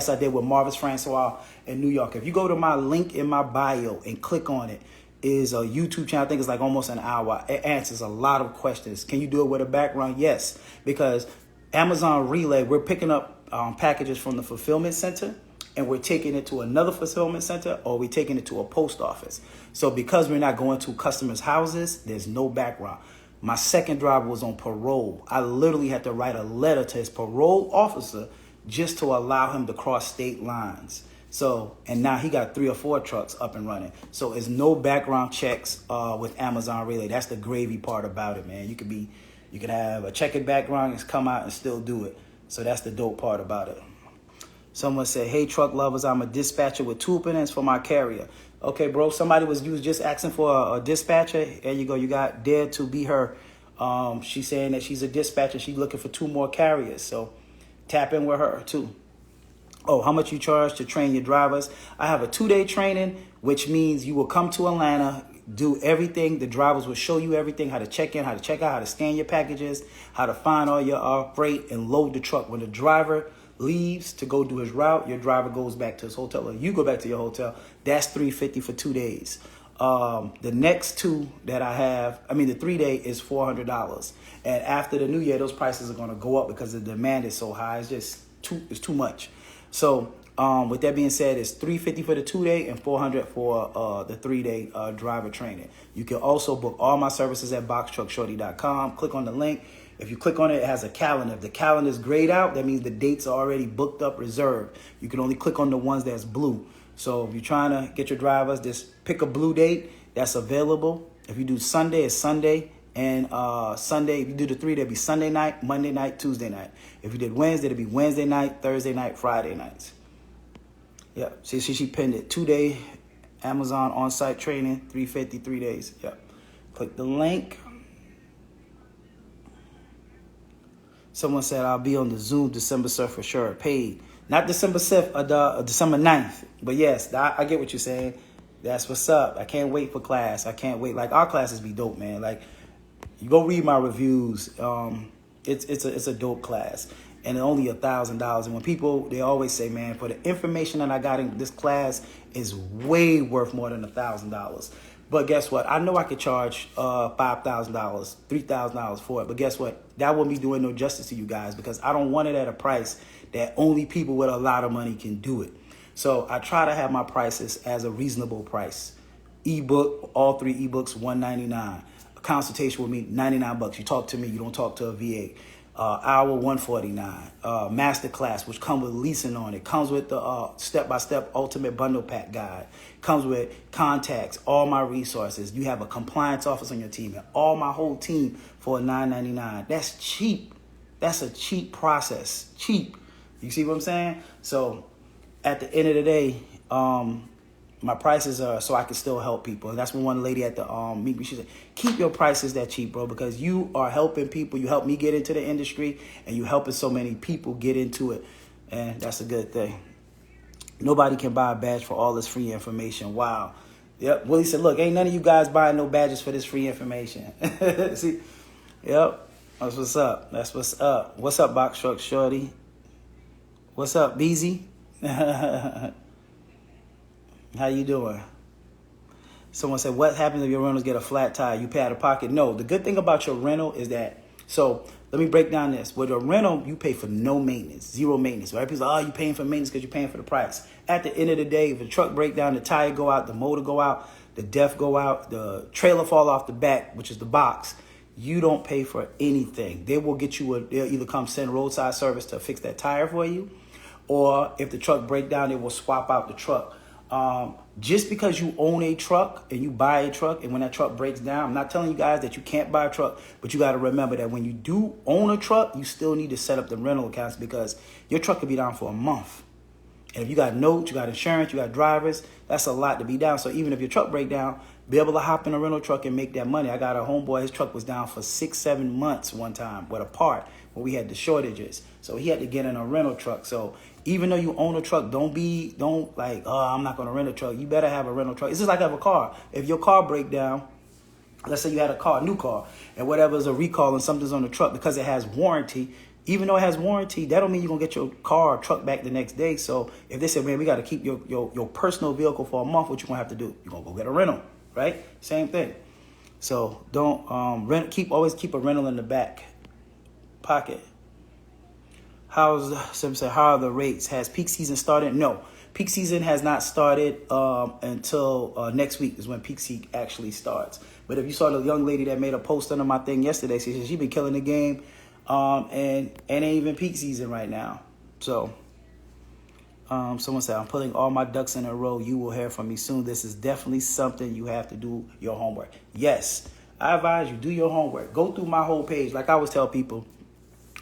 I did with Marvis Francois in New York. If you go to my link in my bio and click on it, is a YouTube channel. I think it's like almost an hour. It answers a lot of questions. Can you do it with a background? Yes, because Amazon Relay, we're picking up packages from the fulfillment center and we're taking it to another fulfillment center, or we're taking it to a post office. So because we're not going to customers' houses, there's no background. My second driver was on parole. I literally had to write a letter to his parole officer just to allow him to cross state lines. So, and now he got 3 or 4 trucks up and running. So it's no background checks with Amazon Relay. That's the gravy part about it, man. You could have a checkered background and come out and still do it. So that's the dope part about it. Someone said, hey, truck lovers, I'm a dispatcher with 2 openings for my carrier. Okay, bro, you was just asking for a dispatcher. There you go. You got Dare to Be Her. She's saying that she's a dispatcher. She's looking for 2 more carriers. So tap in with her, too. Oh, how much you charge to train your drivers? I have a 2-day training, which means you will come to Atlanta, do everything. The drivers will show you everything, how to check in, how to check out, how to scan your packages, how to find all your freight and load the truck. When the driver leaves to go do his route, your driver goes back to his hotel, or you go back to your hotel. That's $350 for 2 days. The next 2 that I have, the 3-day is $400. And after the new year, those prices are going to go up because the demand is so high. It's too much. So with that being said, it's $350 for the 2-day and $400 for the 3-day driver training. You can also book all my services at boxtruckshawty.com. Click on the link. If you click on it, it has a calendar. If the calendar is grayed out, that means the dates are already booked up, reserved. You can only click on the ones that's blue. So if you're trying to get your drivers, just pick a blue date that's available. If you do Sunday, it's Sunday. And Sunday, if you do the 3, it'll be Sunday night, Monday night, Tuesday night. If you did Wednesday, it'll be Wednesday night, Thursday night, Friday nights. Yep. See, she pinned it. 2-day Amazon on-site training, $350, 3 days. Yep. Click the link. Someone said, I'll be on the Zoom December 7th for sure. Paid. Not December 7th, December 9th. But yes, I get what you're saying. That's what's up. I can't wait for class. I can't wait. Like, our classes be dope, man. Like, you go read my reviews. It's a dope class, and only $1,000. And when people, they always say, man, for the information that I got in this class is way worth more than $1,000. But guess what? I know I could charge $5,000, $3,000 for it. But guess what? That wouldn't be doing no justice to you guys, because I don't want it at a price that only people with a lot of money can do it. So I try to have my prices as a reasonable price. Ebook, all 3 ebooks, $199. Consultation with me, $99. You talk to me, you don't talk to a VA. Hour, $149. Master class, which comes with leasing on it, comes with the step-by-step ultimate bundle pack guide, comes with contacts, all my resources. You have a compliance officer on your team, and all my whole team for $9.99. That's cheap. That's a cheap process. Cheap. You see what I'm saying? So at the end of the day, my prices are so I can still help people. And that's when one lady at the meet me, she said, keep your prices that cheap, bro, because you are helping people. You help me get into the industry, and you helping so many people get into it. And that's a good thing. Nobody can buy a badge for all this free information. Wow. Yep. Willie said, look, ain't none of you guys buying no badges for this free information. See? Yep. That's what's up. That's what's up. What's up, Box Truck Shawty? What's up, Beezy? How you doing? Someone said, what happens if your rentals get a flat tire? You pay out of pocket? No, the good thing about your rental is that, so let me break down this. With a rental, you pay for no maintenance, 0 maintenance. Right? People say, oh, you're paying for maintenance because you're paying for the price. At the end of the day, if the truck break down, the tire go out, the motor go out, the def go out, the trailer fall off the back, which is the box, you don't pay for anything. They will get you, they'll either come send roadside service to fix that tire for you, or if the truck break down, they will swap out the truck. Just because you own a truck and you buy a truck, and when that truck breaks down, I'm not telling you guys that you can't buy a truck, but you got to remember that when you do own a truck, you still need to set up the rental accounts, because your truck could be down for a month. And if you got notes, you got insurance, you got drivers, that's a lot to be down. So even if your truck break down, be able to hop in a rental truck and make that money. I got a homeboy, his truck was down for 6-7 months one time with a part when we had the shortages. So he had to get in a rental truck. So even though you own a truck, don't like, oh, I'm not going to rent a truck. You better have a rental truck. It's just like I have a car. If your car break down, let's say you had a new car, and whatever's a recall and something's on the truck, because it has warranty, even though it has warranty, that don't mean you're going to get your car or truck back the next day. So if they say, man, we got to keep your personal vehicle for a month, what you going to have to do? You're going to go get a rental, right? Same thing. So don't always keep a rental in the back pocket. How are the rates? Has peak season started? No. Peak season has not started until next week is when peak season actually starts. But if you saw the young lady that made a post under my thing yesterday, she said she's been killing the game, and ain't even peak season right now. So someone said, I'm putting all my ducks in a row. You will hear from me soon. This is definitely something you have to do your homework. Yes, I advise you, do your homework. Go through my whole page. Like I always tell people,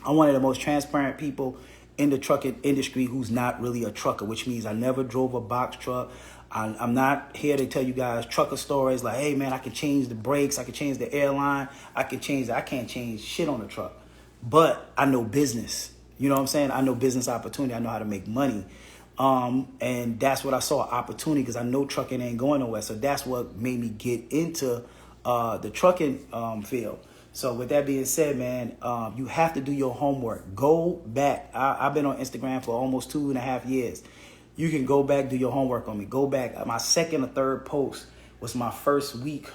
I'm one of the most transparent people in the trucking industry who's not really a trucker, which means I never drove a box truck. I'm not here to tell you guys trucker stories like, hey, man, I can change the brakes. I can change the airline. I can't change shit on the truck. But I know business. You know what I'm saying? I know business opportunity. I know how to make money. And that's what I saw, opportunity, because I know trucking ain't going nowhere. So that's what made me get into the trucking field. So with that being said, man, you have to do your homework. Go back. I've been on Instagram for almost 2.5 years. You can go back, do your homework on me. Go back. My second or third post was my first week.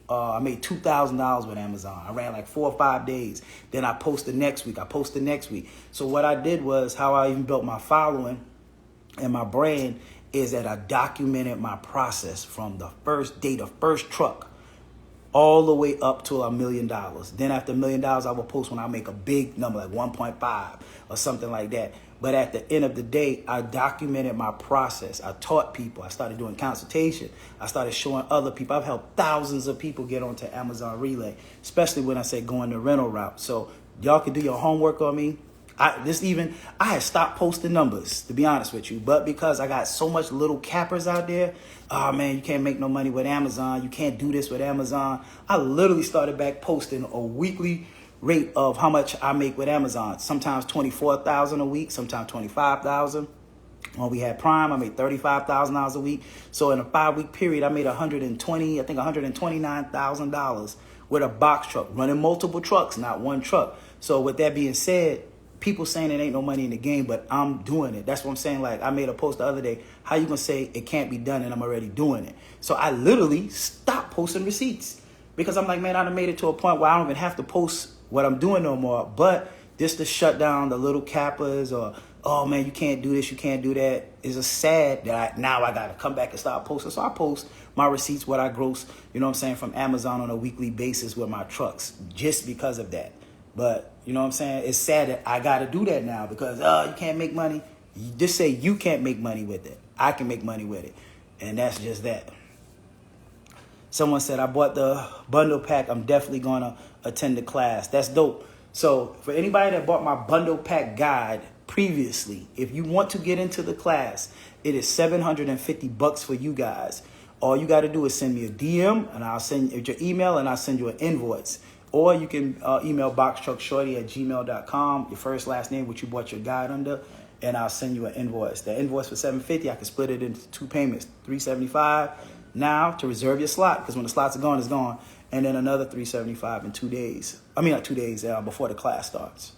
I made $2,000 with Amazon. I ran like 4 or 5 days. Then I posted next week. So what I did was, how I even built my following and my brand is that I documented my process from the first day, the first truck, all the way up to $1 million. Then after $1 million, I will post when I make a big number, like 1.5 or something like that. But at the end of the day, I documented my process. I taught people. I started doing consultation. I started showing other people. I've helped thousands of people get onto Amazon Relay, especially when I say going the rental route. So y'all can do your homework on me. I had stopped posting numbers, to be honest with you. But because I got so much little cappers out there, oh, man, you can't make no money with Amazon. You can't do this with Amazon. I literally started back posting a weekly rate of how much I make with Amazon. Sometimes $24,000 a week, sometimes $25,000. When we had Prime, I made $35,000 a week. So in a 5-week period, I made $129,000 with a box truck, running multiple trucks, not one truck. So with that being said, people saying it ain't no money in the game, but I'm doing it. That's what I'm saying. Like I made a post the other day. How you gonna say it can't be done and I'm already doing it? So I literally stopped posting receipts because I'm like, man, I done made it to a point where I don't even have to post what I'm doing no more. But just to shut down the little cappers or, oh man, you can't do this, you can't do that, is a sad that now I gotta come back and start posting. So I post my receipts, what I gross, you know what I'm saying, from Amazon on a weekly basis with my trucks, just because of that. But you know what I'm saying? It's sad that I got to do that now because, you can't make money. You just say you can't make money with it. I can make money with it. And that's just that. Someone said, I bought the bundle pack. I'm definitely going to attend the class. That's dope. So for anybody that bought my bundle pack guide previously, if you want to get into the class, it is $750 for you guys. All you got to do is send me a DM and I'll send you your email and I'll send you an invoice. Or you can email boxtruckshawty@gmail.com, your first, last name, which you bought your guide under, and I'll send you an invoice. The invoice for $750, I can split it into 2 payments, $375 now to reserve your slot, because when the slots are gone, it's gone, and then another $375 in 2 days. I mean, not 2 days before the class starts.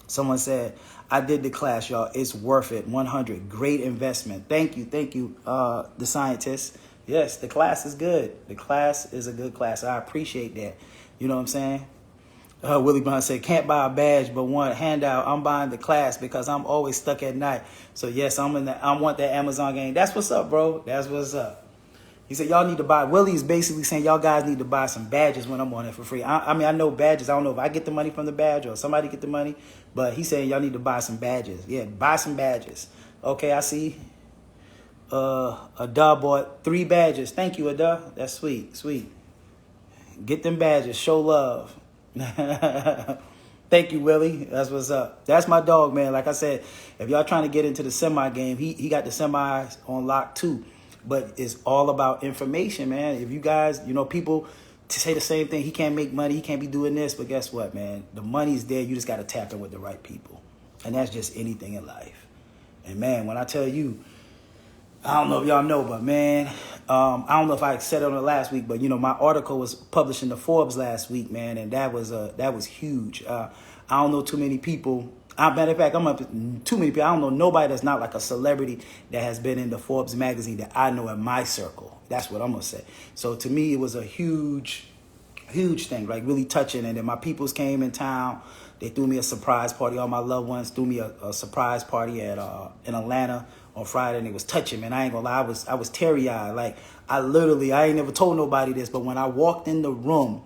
Someone said, I did the class, y'all. It's worth it. 100. Great investment. Thank you, the scientists. Yes, the class is good. The class is a good class. I appreciate that. You know what I'm saying? Willie Brown said, can't buy a badge but want a handout. I'm buying the class because I'm always stuck at night. So yes, I want that Amazon game. That's what's up, bro. That's what's up. He said, y'all need to buy. Willie is basically saying y'all guys need to buy some badges when I'm on it for free. I mean, I know badges. I don't know if I get the money from the badge or somebody get the money. But he's saying y'all need to buy some badges. Yeah, buy some badges. Okay, I see. Ada bought 3 badges. Thank you, Ada. That's sweet. Get them badges. Show love. Thank you, Willie. That's what's up. That's my dog, man. Like I said, if y'all trying to get into the semi game, he got the semis on lock too. But it's all about information, man. If you guys, people to say the same thing, he can't make money, he can't be doing this. But guess what, man? The money's there. You just got to tap in with the right people. And that's just anything in life. And man, when I tell you, I don't know if y'all know, but man, I don't know if I said it on the last week, but my article was published in the Forbes last week, man, and that was huge. I don't know too many people. Matter of fact, I'm up too many people. I don't know nobody that's not like a celebrity that has been in the Forbes magazine that I know in my circle. That's what I'm gonna say. So to me, it was a huge thing, like really touching. And then my peoples came in town. They threw me a surprise party. All my loved ones threw me a surprise party in Atlanta on Friday, and it was touching, man. I ain't gonna lie, I was teary-eyed. Like, I ain't never told nobody this, but when I walked in the room,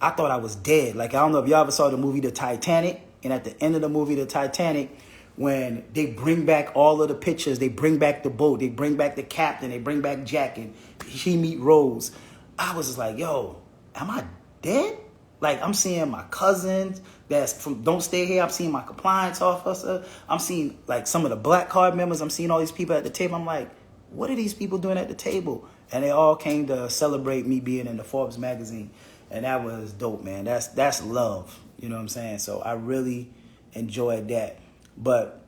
I thought I was dead. Like, I don't know if y'all ever saw the movie The Titanic, and at the end of the movie The Titanic, when they bring back all of the pictures, they bring back the boat, they bring back the captain, they bring back Jack, and he meet Rose. I was just like, yo, am I dead? Like, I'm seeing my cousins that's from Don't Stay Here. I'm seeing my compliance officer. I'm seeing, like, some of the black card members. I'm seeing all these people at the table. I'm like, what are these people doing at the table? And they all came to celebrate me being in the Forbes magazine. And that was dope, man. That's love. You know what I'm saying? So I really enjoyed that. But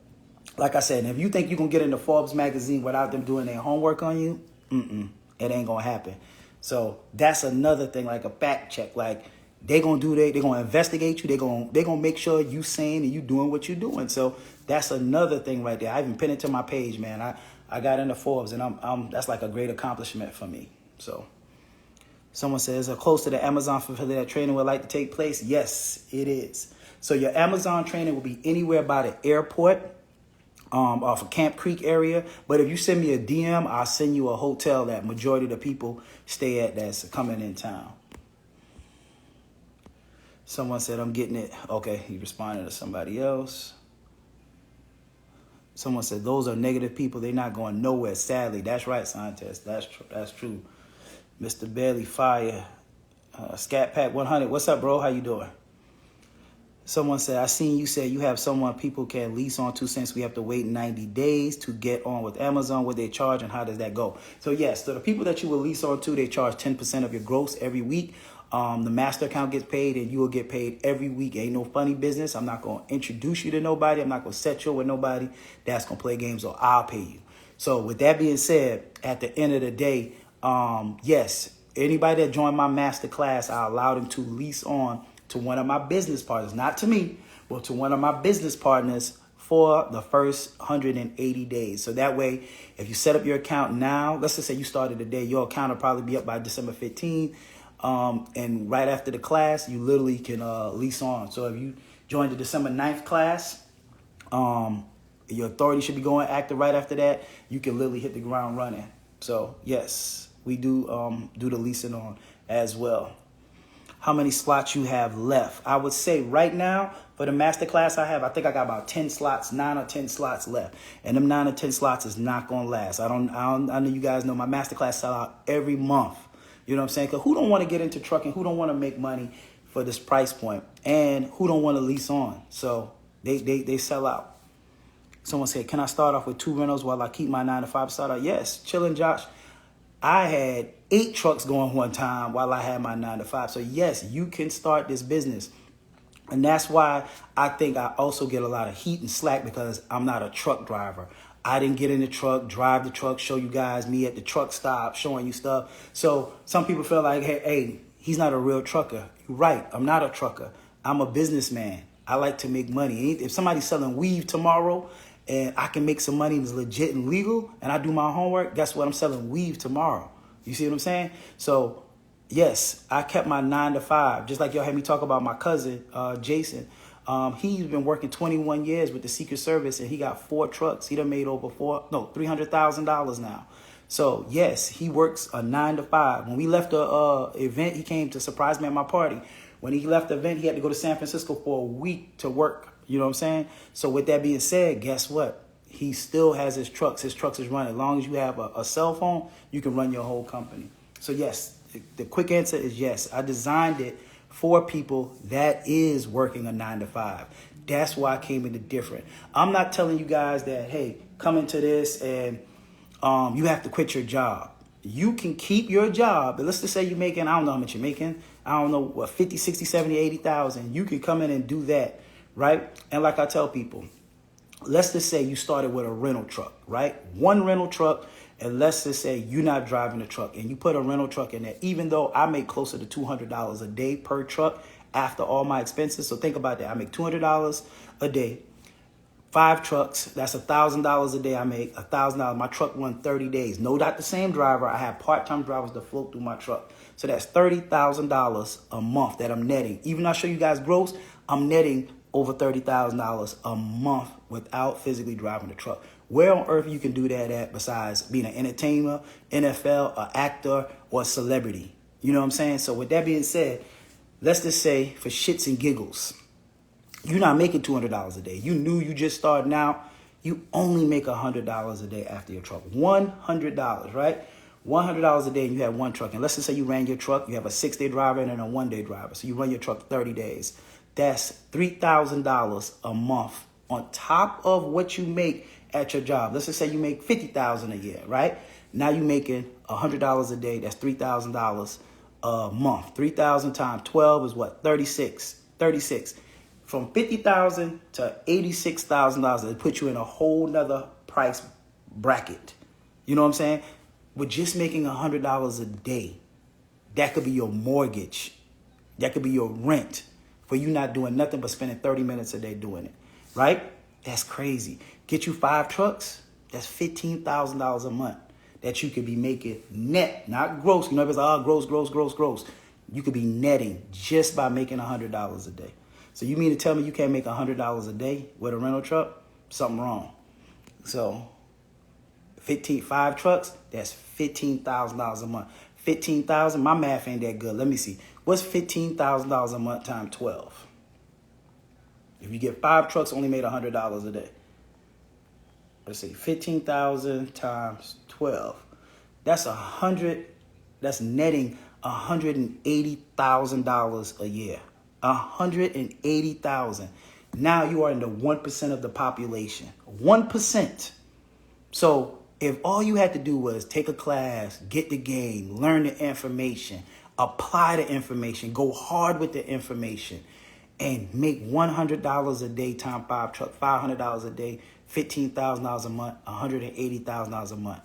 like I said, if you think you can get in the Forbes magazine without them doing their homework on you, it ain't going to happen. So that's another thing, like a fact check. Like, they're going to investigate you. They're going to make sure you sane and you doing what you're doing. So that's another thing right there. I even pinned it to my page, man. I got into Forbes, and that's like a great accomplishment for me. So someone says, close to the Amazon facility that training would like to take place? Yes, it is. So your Amazon training will be anywhere by the airport, off of Camp Creek area. But if you send me a DM, I'll send you a hotel that majority of the people stay at that's coming in town. Someone said, I'm getting it. Okay, he responded to somebody else. Someone said, those are negative people. They're not going nowhere, sadly. That's right, scientist. That's true. Mr. Bailey Fire. Scat Pack 100. What's up, bro? How you doing? Someone said, I seen you say you have someone people can lease on to since we have to wait 90 days to get on with Amazon. What they charge and how does that go? So, yes, so the people that you will lease on to, they charge 10% of your gross every week. The master account gets paid and you will get paid every week. Ain't no funny business. I'm not going to introduce you to nobody. I'm not going to set you with nobody that's going to play games, or I'll pay you. So with that being said, at the end of the day, yes, anybody that joined my master class, I allow them to lease on to one of my business partners, not to me, but to one of my business partners for the first 180 days. So that way, if you set up your account now, let's just say you started today, your account will probably be up by December 15th. And right after the class, you literally can lease on. So if you join the December 9th class, your authority should be going active right after that. You can literally hit the ground running. So yes, we do the leasing on as well. How many slots you have left? I would say right now for the master class I think I got about 10 slots, 9 or 10 slots left. And them 9 or 10 slots is not going to last. I know you guys know my master class sell out every month. You know what I'm saying? Because who don't want to get into trucking? Who don't want to make money for this price point? And who don't want to lease on? So they sell out. Someone said, can I start off with 2 rentals while I keep my 9 to 5 start out? Yes, chillin' Josh. I had 8 trucks going one time while I had my 9 to 5. So yes, you can start this business. And that's why I think I also get a lot of heat and slack, because I'm not a truck driver. I didn't get in the truck, drive the truck, show you guys me at the truck stop, showing you stuff. So some people feel like, hey, he's not a real trucker. You're right, I'm not a trucker. I'm a businessman. I like to make money. If somebody's selling weave tomorrow and I can make some money that's legit and legal and I do my homework, guess what? I'm selling weave tomorrow. You see what I'm saying? So yes, I kept my 9 to 5. Just like y'all had me talk about my cousin, Jason. He's been working 21 years with the Secret Service, and he got 4 trucks. He done made over $300,000 now. So yes, he works a 9 to 5. When we left the event, he came to surprise me at my party. When he left the event, he had to go to San Francisco for a week to work. You know what I'm saying? So with that being said, guess what? He still has his trucks. His trucks is running. As long as you have a cell phone, you can run your whole company. So yes, the quick answer is yes. I designed it for people that is working a 9 to 5. That's why I came into different. I'm not telling you guys that, hey, come into this and you have to quit your job. You can keep your job, but let's just say you're making, I don't know how much you're making. I don't know, what, 50, 60, 70, 80,000. You can come in and do that, right? And like I tell people, let's just say you started with a rental truck, right? One rental truck, and let's just say you're not driving a truck and you put a rental truck in there, even though I make closer to $200 a day per truck after all my expenses. So think about that. I make $200 a day. 5 trucks, that's $1,000 a day. I make $1,000. My truck run 30 days. No, not the same driver. I have part-time drivers that float through my truck. So that's $30,000 a month that I'm netting. Even though I show you guys gross, I'm netting over $30,000 a month without physically driving the truck. Where on earth you can do that at besides being an entertainer, NFL, an actor, or a celebrity? You know what I'm saying? So with that being said, let's just say for shits and giggles, you're not making $200 a day. You knew you just starting out. You only make $100 a day after your truck. $100, right? $100 a day and you have one truck. And let's just say you ran your truck. You have a 6-day driver and then a 1-day driver. So you run your truck 30 days. That's $3,000 a month on top of what you make at your job. Let's just say you make $50,000 a year, right? Now you're making $100 a day. That's $3,000 a month. 3,000 times 12 is what? 36. From $50,000 to $86,000, it puts you in a whole nother price bracket. You know what I'm saying? With just making $100 a day, that could be your mortgage. That could be your rent for you not doing nothing but spending 30 minutes a day doing it, right? That's crazy. Get you 5 trucks, that's $15,000 a month that you could be making net, not gross. You know, it's like, oh, gross. You could be netting just by making $100 a day. So you mean to tell me you can't make $100 a day with a rental truck? Something wrong. So 5 trucks, that's $15,000 a month. 15,000, my math ain't that good. Let me see. What's $15,000 a month times 12? If you get 5 trucks, only made $100 a day. Let's see, 15,000 times 12. That's netting $180,000 a year. 180,000. Now you are in the 1% of the population. 1%. So if all you had to do was take a class, get the game, learn the information, apply the information, go hard with the information, and make $100 a day times 5 trucks, $500 a day, $15,000 a month, $180,000 a month.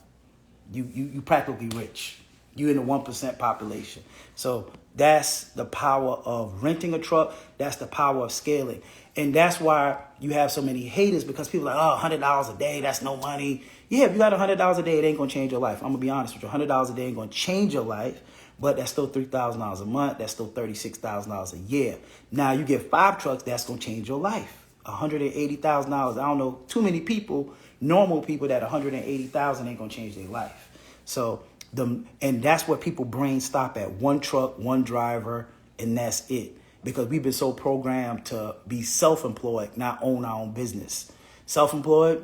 You practically rich. You in the 1% population. So that's the power of renting a truck. That's the power of scaling. And that's why you have so many haters, because people are like, oh, $100 a day, that's no money. Yeah, if you got $100 a day, it ain't going to change your life. I'm going to be honest with you. $100 a day ain't going to change your life, but that's still $3,000 a month. That's still $36,000 a year. Now you get 5 trucks, that's going to change your life. $180,000. I don't know too many people, normal people, that $180,000 ain't going to change their life. So and that's what people brain stop at. 1 truck, 1 driver, and that's it. Because we've been so programmed to be self-employed, not own our own business. Self-employed,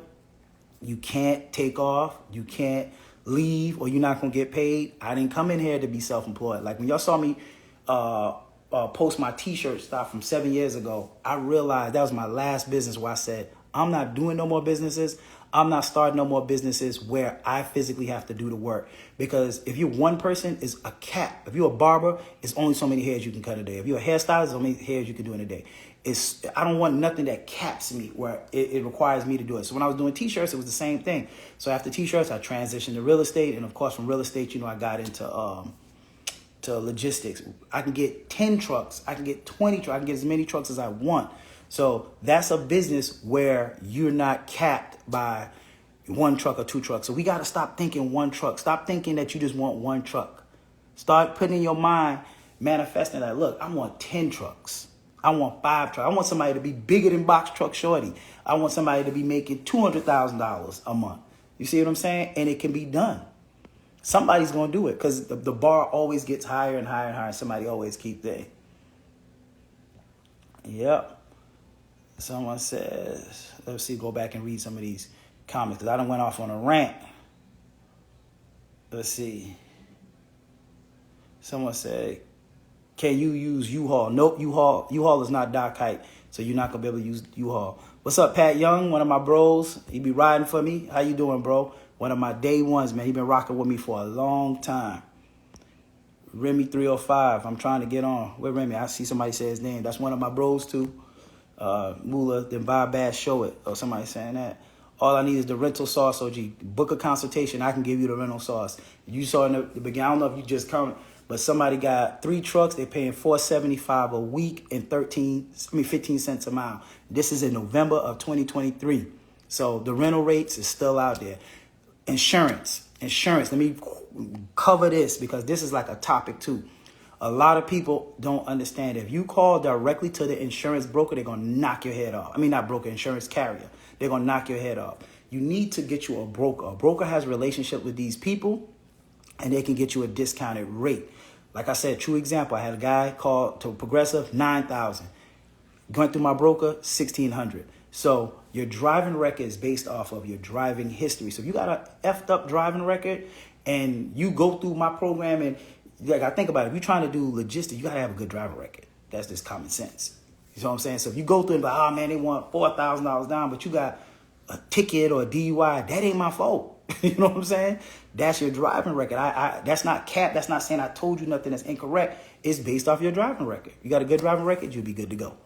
you can't take off, you can't leave, or you're not going to get paid. I didn't come in here to be self-employed. Like when y'all saw me post my t-shirt stuff from 7 years ago, I realized that was my last business where I said, I'm not doing no more businesses. I'm not starting no more businesses where I physically have to do the work. Because if you're one person, it's a cap. If you're a barber, it's only so many hairs you can cut a day. If you're a hairstylist, it's only hairs you can do in a day. I don't want nothing that caps me where it requires me to do it. So when I was doing t-shirts, it was the same thing. So after t-shirts, I transitioned to real estate. And of course, from real estate, I got into to logistics. I can get 10 trucks. I can get 20 trucks. I can get as many trucks as I want. So that's a business where you're not capped by 1 truck or 2 trucks. So we got to stop thinking 1 truck. Stop thinking that you just want 1 truck. Start putting in your mind, manifesting that, look, I want 10 trucks. I want 5 trucks. I want somebody to be bigger than Box Truck Shawty. I want somebody to be making $200,000 a month. You see what I'm saying? And it can be done. Somebody's going to do it, because the bar always gets higher and higher and higher. Somebody always keep there. Yep. Someone says, let's see, go back and read some of these comments, because I done went off on a rant. Let's see. Someone said, Can you use U-Haul? Nope, U-Haul is not Doc Height, so you're not gonna be able to use U-Haul. What's up, Pat Young? One of my bros. He be riding for me. How you doing, bro? One of my day ones, man. He been rocking with me for a long time. Remy 305. I'm trying to get on. Where Remy? I see somebody say his name. That's one of my bros too. Mula, then buy a bad, show it. Or somebody saying that. All I need is the rental sauce, OG. Book a consultation. I can give you the rental sauce. You saw in the beginning. I don't know if you just come, but somebody got 3 trucks. They're paying $475 a week and 15 cents a mile. This is in November of 2023. So the rental rates is still out there. Insurance. Let me cover this because this is like a topic too. A lot of people don't understand. If you call directly to the insurance broker, they're going to knock your head off. I mean, not broker, insurance carrier. They're going to knock your head off. You need to get you a broker. A broker has a relationship with these people, and they can get you a discounted rate. Like I said, true example, I had a guy call to Progressive, $9,000. Going through my broker, $1,600. So your driving record is based off of your driving history. So if you got a effed up driving record and you go through my program and like I think about it, if you're trying to do logistics, you got to have a good driving record. That's just common sense. You know what I'm saying? So if you go through and be like, oh man, they want $4,000 down, but you got a ticket or a DUI, that ain't my fault. You know what I'm saying? That's your driving record. That's not cap. That's not saying I told you nothing that's incorrect. It's based off your driving record. You got a good driving record, you'll be good to go.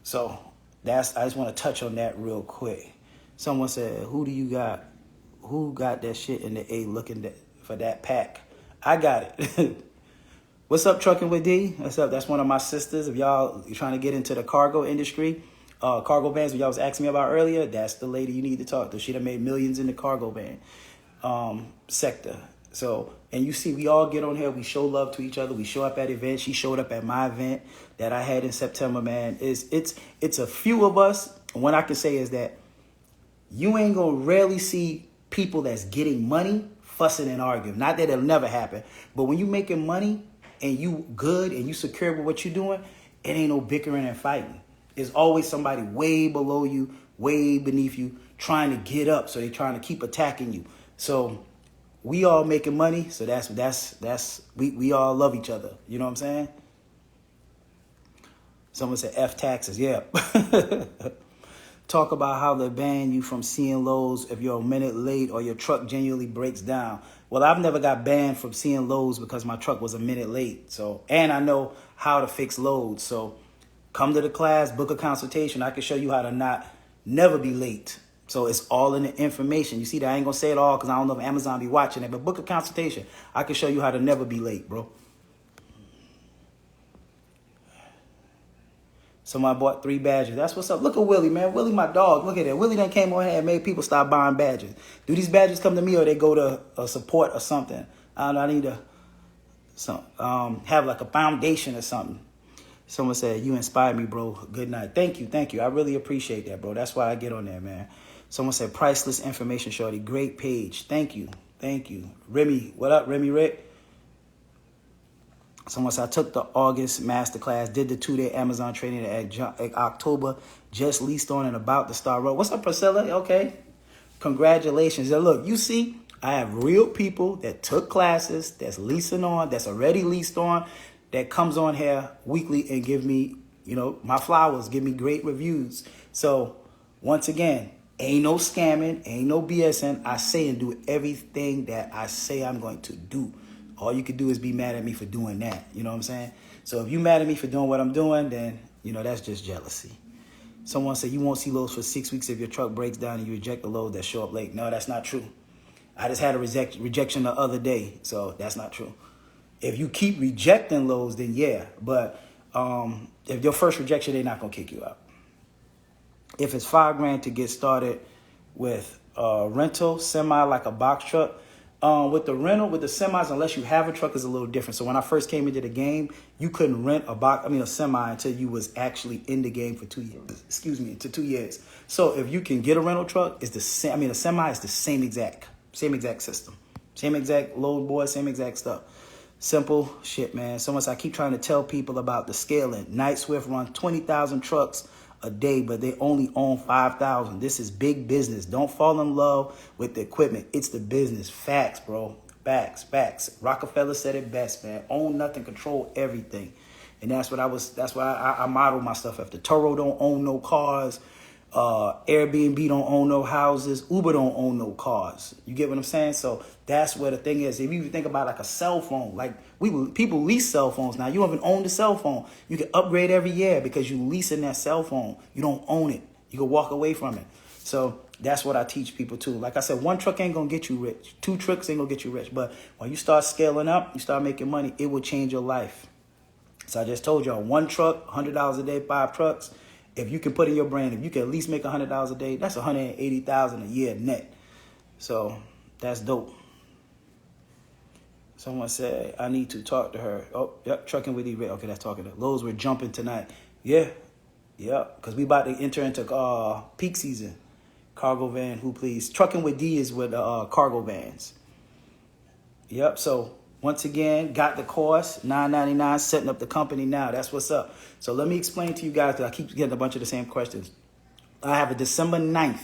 So I just want to touch on that real quick. Someone said, who got that shit in the A looking for that pack? I got it. What's up, Trucking with D? What's up? That's one of my sisters. If y'all trying to get into the cargo industry, cargo vans, what y'all was asking me about earlier, that's the lady you need to talk to. She done made millions in the cargo van sector. So, and you see, we all get on here. We show love to each other. We show up at events. She showed up at my event that I had in September, man. It's a few of us. And what I can say is that you ain't going to rarely see people that's getting money fussing and arguing. Not that it'll never happen, but when you making money and you good and you secure with what you're doing, it ain't no bickering and fighting. There's always somebody way below you, way beneath you, trying to get up. So they're trying to keep attacking you. So we all making money. So we all love each other. You know what I'm saying? Someone said F taxes. Yeah. Talk about how they ban you from seeing loads if you're a minute late or your truck genuinely breaks down. Well, I've never got banned from seeing loads because my truck was a minute late. So, and I know how to fix loads. So come to the class, book a consultation. I can show you how to never be late. So it's all in the information. You see that I ain't going to say it all because I don't know if Amazon be watching it, but book a consultation. I can show you how to never be late, bro. Somebody bought 3 badges. That's what's up. Look at Willie, man. Willie, my dog. Look at that. Willie done came on here and made people stop buying badges. Do these badges come to me or they go to a support or something? I don't know. I need to have like a foundation or something. Someone said, you inspired me, bro. Good night. Thank you. Thank you. I really appreciate that, bro. That's why I get on there, man. Someone said, priceless information, Shorty. Great page. Thank you. Thank you. Remy, what up, Remy Rick? Someone said, I took the August masterclass, did the 2-day Amazon training at October, just leased on and about to start road. What's up, Priscilla? Okay. Congratulations. Now, look, you see, I have real people that took classes, that's leasing on, that's already leased on, that comes on here weekly and give me, my flowers, give me great reviews. So, once again, ain't no scamming, ain't no BSing. I say and do everything that I say I'm going to do. All you could do is be mad at me for doing that. You know what I'm saying? So if you mad at me for doing what I'm doing, then, that's just jealousy. Someone said you won't see loads for 6 weeks if your truck breaks down and you reject the load that show up late. No, that's not true. I just had a rejection the other day, so that's not true. If you keep rejecting loads, then yeah. But if your first rejection, they're not going to kick you out. If it's $5,000 to get started with rental, semi, like a box truck, with the rental, with the semis, unless you have a truck, is a little different. So when I first came into the game, you couldn't rent a semi until you was actually in the game for 2 years. Excuse me, to 2 years. So if you can get a rental truck, it's the same. A semi is the same exact system, same exact load board, same exact stuff. Simple shit, man. So much I keep trying to tell people about the scaling. Night Swift run 20,000 trucks a day, but they only own 5,000. This is big business. Don't fall in love with the equipment. It's the business. Facts, bro. Facts. Rockefeller said it best, man. Own nothing, control everything. And that's why I model my stuff after. Turo don't own no cars. Airbnb don't own no houses. Uber don't own no cars. You get what I'm saying? So that's where the thing is. If you think about like a cell phone, like people lease cell phones now. You don't even own the cell phone. You can upgrade every year because you leasing that cell phone. You don't own it. You can walk away from it. So that's what I teach people too. Like I said, one truck ain't gonna get you rich. 2 trucks ain't gonna get you rich. But when you start scaling up, you start making money, it will change your life. So I just told y'all, 1 truck, $100 a day, 5 trucks. If you can put in your brain, if you can at least make $100 a day, that's $180,000 a year net. So that's dope. Someone said, I need to talk to her. Oh, yep, trucking with E-Ray. Okay, that's talking to her. Lowe's, we're jumping tonight. Yeah, because we about to enter into peak season. Cargo van, who please? Trucking with D is with cargo vans. Yep, so once again, got the course, $9.99, setting up the company now. That's what's up. So let me explain to you guys, because I keep getting a bunch of the same questions. I have a December 9th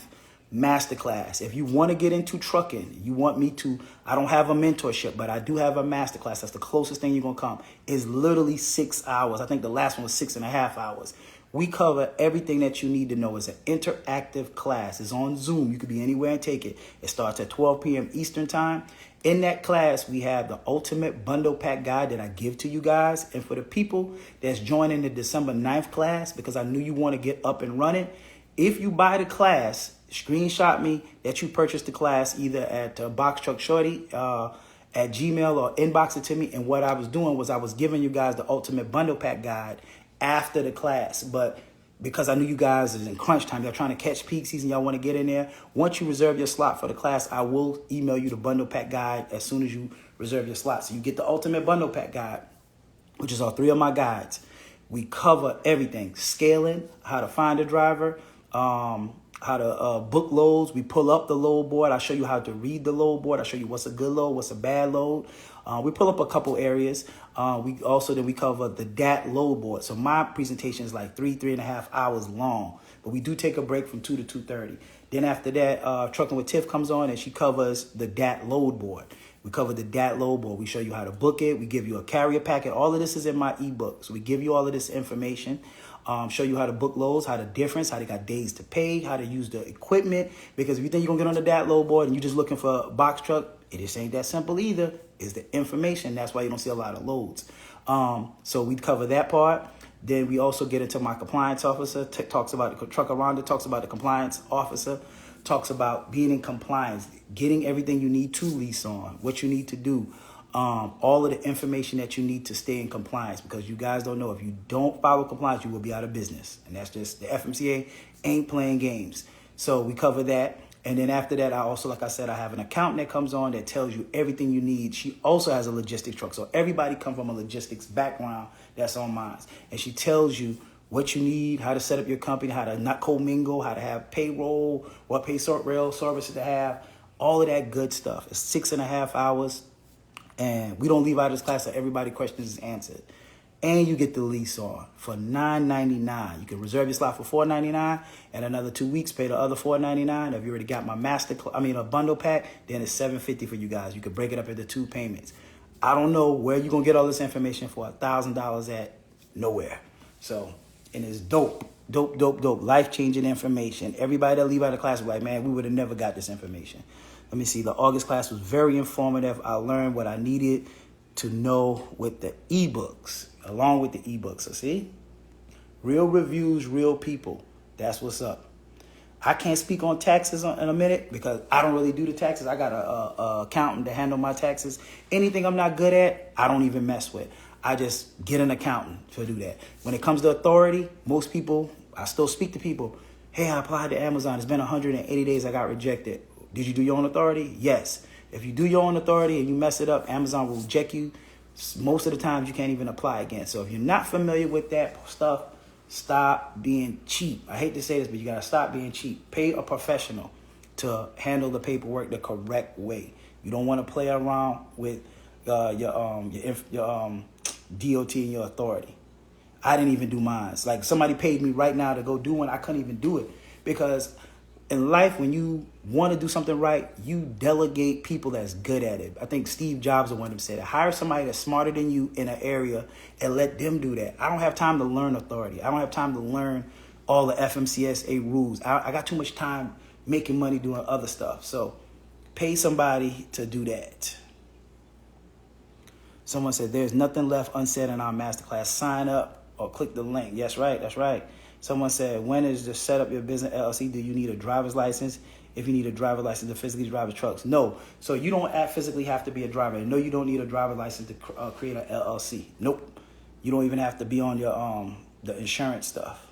masterclass. If you want to get into trucking, you want me to, I don't have a mentorship, but I do have a masterclass. That's the closest thing you're going to come. It's literally 6 hours. I think the last one was 6.5 hours. We cover everything that you need to know. It's an interactive class. It's on Zoom. You could be anywhere and take it. It starts at 12 p.m. Eastern time. In that class, we have the ultimate bundle pack guide that I give to you guys. And for the people that's joining the December 9th class, because I knew you want to get up and running, if you buy the class, screenshot me that you purchased the class either at Box Truck Shawty at Gmail or inbox it to me. And what I was doing was I was giving you guys the ultimate bundle pack guide after the class. But because I knew you guys is in crunch time, y'all trying to catch peak season, y'all want to get in there. Once you reserve your slot for the class, I will email you the bundle pack guide as soon as you reserve your slot. So you get the ultimate bundle pack guide, which is all 3 of my guides. We cover everything: scaling, how to find a driver, how to book loads. We pull up the load board. I show you how to read the load board. I show you what's a good load, what's a bad load. We pull up a couple areas. We cover the DAT load board. So my presentation is like 3.5 hours long, but we do take a break from 2 to 2:30. Then after that, Trucking with Tiff comes on and she covers the DAT load board. We cover the DAT load board. We show you how to book it. We give you a carrier packet. All of this is in my ebook. So we give you all of this information. Show you how to book loads, how the difference, how they got days to pay, how to use the equipment. Because if you think you're going to get on the DAT load board and you're just looking for a box truck, it just ain't that simple either. It's the information. That's why you don't see a lot of loads. So we cover that part. Then we also get into my compliance officer. Talks about the trucker Rhonda, talks about the compliance officer, talks about being in compliance, getting everything you need to lease on, what you need to do. All of the information that you need to stay in compliance, because you guys don't know, if you don't follow compliance, you will be out of business. And that's just, the FMCA ain't playing games. So we cover that. And then after that, I also, like I said, I have an accountant that comes on that tells you everything you need. She also has a logistics truck. So everybody come from a logistics background that's on mine. And she tells you what you need, how to set up your company, how to not commingle, how to have payroll, what pay rail services to have, all of that good stuff. It's 6.5 hours. And we don't leave out of this class so everybody's questions is answered. And you get the lease on for $9.99. You can reserve your slot for $4.99 and another 2 weeks, pay the other $4.99. If you already got my a bundle pack, then it's $750 for you guys. You can break it up into 2 payments. I don't know where you're going to get all this information for $1,000 at. Nowhere. So, and it's dope. Dope. Life-changing information. Everybody that leave out of the class is like, man, we would have never got this information. Let me see. The August class was very informative. I learned what I needed to know with the ebooks, along with the ebooks. So see, real reviews, real people. That's what's up. I can't speak on taxes in a minute because I don't really do the taxes. I got a accountant to handle my taxes. Anything I'm not good at, I don't even mess with. I just get an accountant to do that. When it comes to authority, most people, I still speak to people. Hey, I applied to Amazon. It's been 180 days. I got rejected. Did you do your own authority? Yes. If you do your own authority and you mess it up, Amazon will reject you. Most of the times you can't even apply again. So if you're not familiar with that stuff, stop being cheap. I hate to say this, but you got to stop being cheap. Pay a professional to handle the paperwork the correct way. You don't want to play around with your DOT and your authority. I didn't even do mine. It's like somebody paid me right now to go do one. I couldn't even do it because in life, when you want to do something right, you delegate people that's good at it. I think Steve Jobs is the one who said it. Hire somebody that's smarter than you in an area and let them do that. I don't have time to learn authority. I don't have time to learn all the FMCSA rules. I got too much time making money doing other stuff. So pay somebody to do that. Someone said, there's nothing left unsaid in our masterclass. Sign up or click the link. Yes, right. That's right. Someone said, when is the set up your business LLC? Do you need a driver's license? If you need a driver's license to physically drive trucks. No. So you don't physically have to be a driver. No, you don't need a driver's license to create an LLC. Nope. You don't even have to be on your the insurance stuff.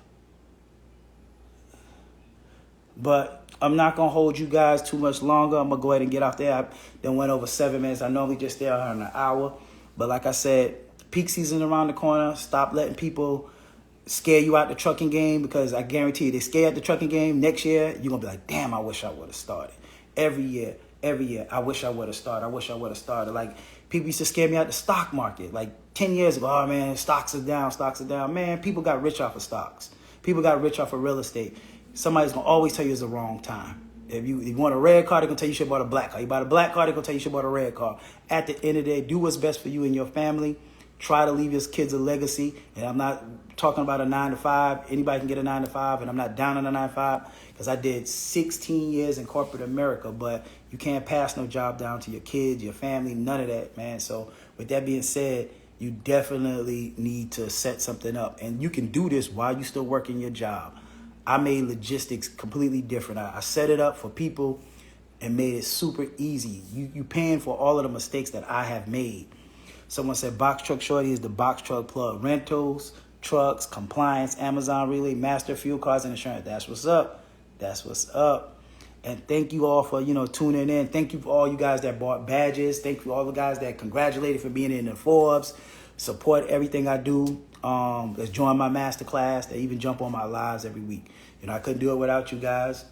But I'm not going to hold you guys too much longer. I'm going to go ahead and get off there. I then went over 7 minutes. I normally just stay on an hour. But like I said, peak season around the corner. Stop letting people scare you out the trucking game, because I guarantee you, they scare out the trucking game. Next year, you're going to be like, damn, I wish I would have started. Every year, I wish I would have started. Like, people used to scare me out the stock market. Like 10 years ago, oh man, stocks are down. Man, people got rich off of stocks. People got rich off of real estate. Somebody's going to always tell you it's the wrong time. If you want a red car, they're going to tell you should have bought a black car. You buy a black car, they're going to tell you should have bought a red car. At the end of the day, do what's best for you and your family. Try to leave your kids a legacy. And I'm not talking about a 9-to-5. Anybody can get a 9-to-5, and I'm not down on a 9-to-5, because I did 16 years in corporate America, but you can't pass no job down to your kids, your family, none of that, man. So with that being said, you definitely need to set something up, and you can do this while you still working your job. I made logistics completely different. I set it up for people and made it super easy. You paying for all of the mistakes that I have made. Someone said Box Truck Shawty is the box truck plug. Rentals, trucks, compliance, Amazon Relay, master fuel cards, and insurance. That's what's up. That's what's up. And thank you all for, tuning in. Thank you for all you guys that bought badges. Thank you for all the guys that congratulated for being in the Forbes. Support everything I do. Let's join my masterclass. They even jump on my lives every week. I couldn't do it without you guys.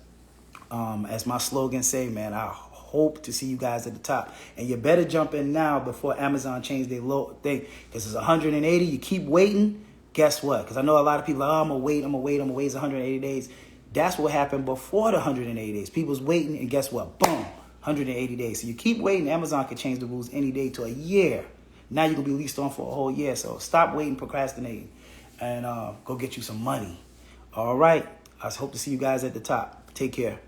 As my slogan say, man, I hope to see you guys at the top. And you better jump in now before Amazon change their low thing. Because it's 180. You keep waiting. Guess what? Because I know a lot of people are, I'm going to wait. It's 180 days. That's what happened before the 180 days. People's waiting, and guess what? Boom, 180 days. So you keep waiting. Amazon can change the rules any day to a year. Now you're going to be leased on for a whole year. So stop waiting, procrastinating, and go get you some money. All right. I hope to see you guys at the top. Take care.